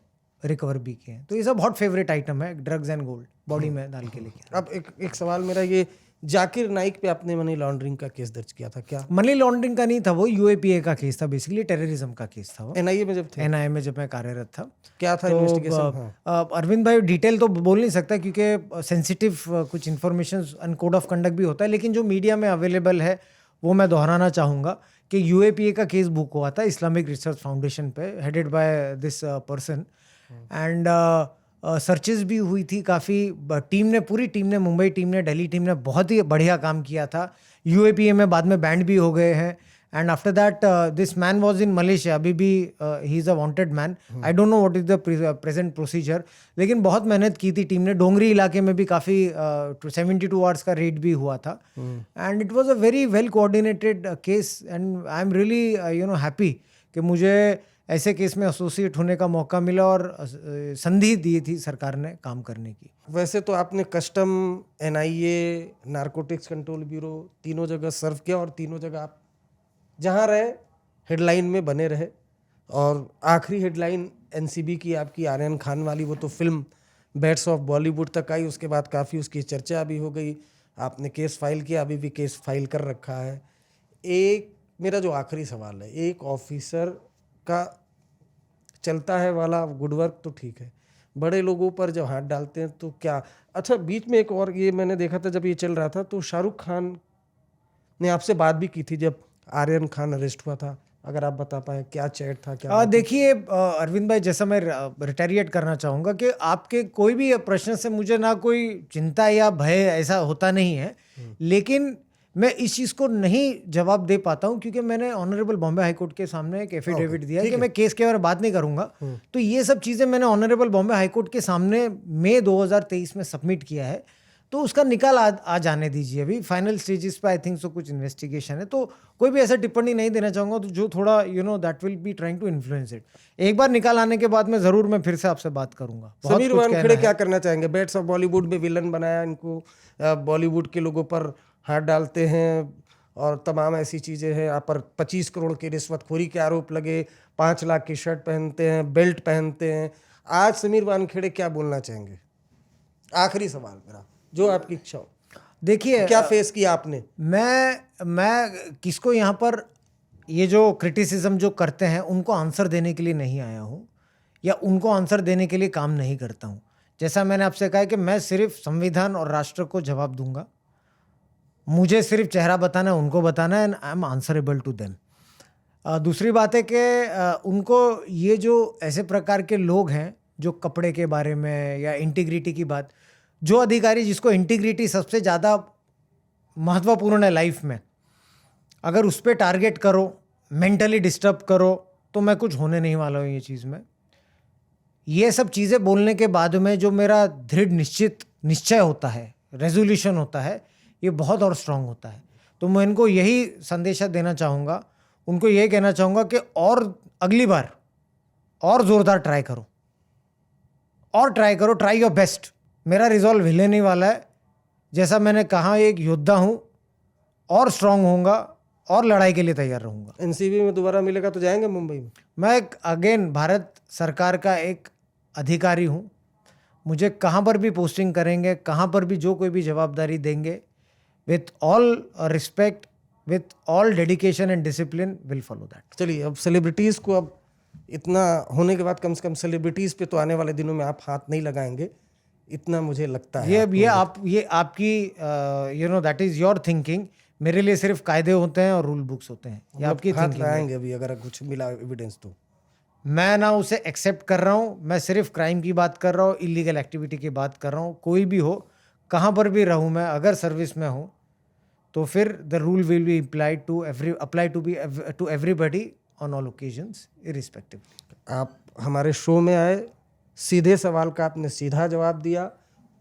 [SPEAKER 1] रिकवर भी किए हैं। तो ये सब बहुत फेवरेट आइटम है, ड्रग्स एंड गोल्ड बॉडी में डाल के लेके।
[SPEAKER 2] अब एक सवाल मेरा, ये जाकिर नाइक पे आपने मनी लॉन्ड्रिंग का केस दर्ज किया था क्या?
[SPEAKER 1] मनी लॉन्ड्रिंग का नहीं था, वो यूएपीए का केस था, बेसिकली टेररिज्म का केस था वो।
[SPEAKER 2] एनआईए में जब थे?
[SPEAKER 1] एनआईए में जब मैं कार्यरत था।
[SPEAKER 2] क्या था इन्वेस्टिगेशन?
[SPEAKER 1] अरविंद भाई डिटेल तो बोल नहीं सकता क्योंकि सेंसिटिव कुछ information and code of conduct भी होता है, लेकिन जो मीडिया में अवेलेबल है वो मैं दोहराना चाहूँगा कि यूएपीए का केस बुक हुआ था इस्लामिक रिसर्च फाउंडेशन पे, headed by this person, and searches भी हुई थी काफ़ी। पूरी टीम ने, मुंबई टीम ने, दिल्ली टीम ने बहुत ही बढ़िया काम किया था। यूएपीए में बाद में बैंड भी हो गए हैं, and after that this man was in Malaysia, अभी भी he is a wanted man. I don't know what is the present procedure, लेकिन बहुत मेहनत की थी टीम ने। डोंगरी इलाके में भी काफ़ी 72 आवर्स का रेड भी हुआ था, and it was a very well coordinated case, and I am really happy कि मुझे ऐसे केस में एसोसिएट होने का मौका मिला और संधि दी थी सरकार ने काम करने की।
[SPEAKER 2] वैसे तो आपने custom, NIA, narcotics control bureau, तीनों जगह सर्व किया, और तीनों जगह आप जहाँ रहे हेडलाइन में बने रहे। और आखिरी हेडलाइन एनसीबी की आपकी आर्यन खान वाली, वो तो फिल्म बैट्स ऑफ बॉलीवुड तक आई, उसके बाद काफ़ी उसकी चर्चा भी हो गई, आपने केस फाइल किया, अभी भी केस फाइल कर रखा है। एक मेरा जो आखिरी सवाल है, एक ऑफिसर का चलता है वाला गुड वर्क तो ठीक है, बड़े लोगों पर जब हाथ डालते हैं तो क्या? अच्छा, बीच में एक और ये मैंने देखा था, जब ये चल रहा था तो शाहरुख खान ने आपसे बात भी की थी जब आर्यन खान अरेस्ट हुआ था, अगर आप बता पाए क्या चैट था क्या?
[SPEAKER 1] देखिए अरविंद भाई, जैसा मैं रिटेरिएट करना चाहूँगा कि आपके कोई भी प्रश्न से मुझे ना कोई चिंता या भय ऐसा होता नहीं है, लेकिन मैं इस चीज़ को नहीं जवाब दे पाता हूँ क्योंकि मैंने ऑनरेबल बॉम्बे हाई कोर्ट के सामने एक एफिडेविट दिया कि मैं केस के बारे में बात नहीं करूँगा। तो ये सब चीज़ें मैंने ऑनरेबल बॉम्बे हाई कोर्ट के सामने मई 2023 में सबमिट किया है। तो उसका निकाल आ जाने दीजिए। अभी फाइनल स्टेजेस पे आई थिंक सो कुछ इन्वेस्टिगेशन है, तो कोई भी ऐसा टिप्पणी नहीं देना चाहूँगा तो जो थोड़ा that will be trying to influence it. एक बार निकाल आने के बाद मैं फिर से आपसे बात करूंगा। बहुत
[SPEAKER 2] समीर
[SPEAKER 1] कुछ
[SPEAKER 2] वानखेड़े
[SPEAKER 1] कहना है।
[SPEAKER 2] क्या करना चाहेंगे? बेट्स ऑफ बॉलीवुड में विलन बनाया इनको, बॉलीवुड के लोगों पर हाथ डालते हैं और तमाम ऐसी चीज़ें हैं। आप पर 25 करोड़ की रिश्वतखोरी के आरोप लगे, 5 लाख की शर्ट पहनते हैं, बेल्ट पहनते हैं। आज समीर वानखेड़े क्या बोलना चाहेंगे? आखिरी सवाल मेरा, जो आपकी इच्छा हो।
[SPEAKER 1] देखिए,
[SPEAKER 2] क्या फेस किया आपने?
[SPEAKER 1] मैं किसको यहाँ पर ये जो क्रिटिसिज्म जो करते हैं उनको आंसर देने के लिए नहीं आया हूँ, या उनको आंसर देने के लिए काम नहीं करता हूँ। जैसा मैंने आपसे कहा कि मैं सिर्फ संविधान और राष्ट्र को जवाब दूंगा। मुझे सिर्फ चेहरा बताना है, उनको बताना है, and I am answerable to them. दूसरी बात है कि उनको ये जो ऐसे प्रकार के लोग हैं जो कपड़े के बारे में या इंटीग्रिटी की बात, जो अधिकारी जिसको इंटीग्रिटी सबसे ज़्यादा महत्वपूर्ण है लाइफ में, अगर उस पर टारगेट करो, मेंटली डिस्टर्ब करो, तो मैं कुछ होने नहीं वाला हूँ ये चीज़ में। ये सब चीज़ें बोलने के बाद में जो मेरा दृढ़ निश्चय होता है, रेजोल्यूशन होता है, ये बहुत और स्ट्रांग होता है। तो मैं इनको यही संदेशा देना चाहूँगा, उनको ये कहना चाहूँगा कि और अगली बार और ज़ोरदार ट्राई करो, ट्राई योर बेस्ट। मेरा रिजॉल्व हिले नहीं वाला है। जैसा मैंने कहा, एक योद्धा हूँ, और स्ट्रांग होऊंगा और लड़ाई के लिए तैयार रहूँगा।
[SPEAKER 2] एनसीबी में दोबारा मिलेगा तो जाएंगे मुंबई में?
[SPEAKER 1] मैं अगेन भारत सरकार का एक अधिकारी हूँ। मुझे कहाँ पर भी पोस्टिंग करेंगे, कहाँ पर भी जो कोई भी जवाबदारी देंगे, with all respect, with all dedication and discipline, will follow that.
[SPEAKER 2] चलिए, अब सेलिब्रिटीज़ को, अब इतना होने के बाद कम से कम सेलिब्रिटीज़ पे तो आने वाले दिनों में आप हाथ नहीं लगाएंगे, इतना मुझे लगता है।
[SPEAKER 1] ये आपकी दैट इज योर थिंकिंग। मेरे लिए सिर्फ कायदे होते हैं और रूल बुक्स होते हैं, ये आपकी
[SPEAKER 2] हाथ
[SPEAKER 1] थिंकिंग है।
[SPEAKER 2] लगाएंगे अभी अगर कुछ मिला एविडेंस तो?
[SPEAKER 1] मैं ना उसे एक्सेप्ट कर रहा हूँ, मैं सिर्फ क्राइम की बात कर रहा हूँ, इलीगल एक्टिविटी की बात कर रहा हूँ। कोई भी हो, कहाँ पर भी रहूँ, मैं अगर सर्विस में हूँ तो फिर the rule will be apply to everybody on all occasions irrespectively.
[SPEAKER 2] आप हमारे शो में आए, सीधे सवाल का आपने सीधा जवाब दिया।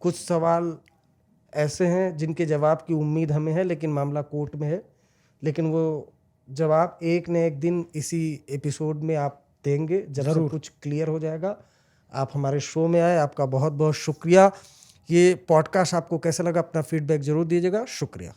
[SPEAKER 2] कुछ सवाल ऐसे हैं जिनके जवाब की उम्मीद हमें है, लेकिन मामला कोर्ट में है, लेकिन वो जवाब एक न एक दिन इसी एपिसोड में आप देंगे जब सब कुछ क्लियर हो जाएगा। आप हमारे शो में आए, आपका बहुत बहुत शुक्रिया। ये पॉडकास्ट आपको कैसा लगा, अपना फीडबैक जरूर दीजिएगा। शुक्रिया।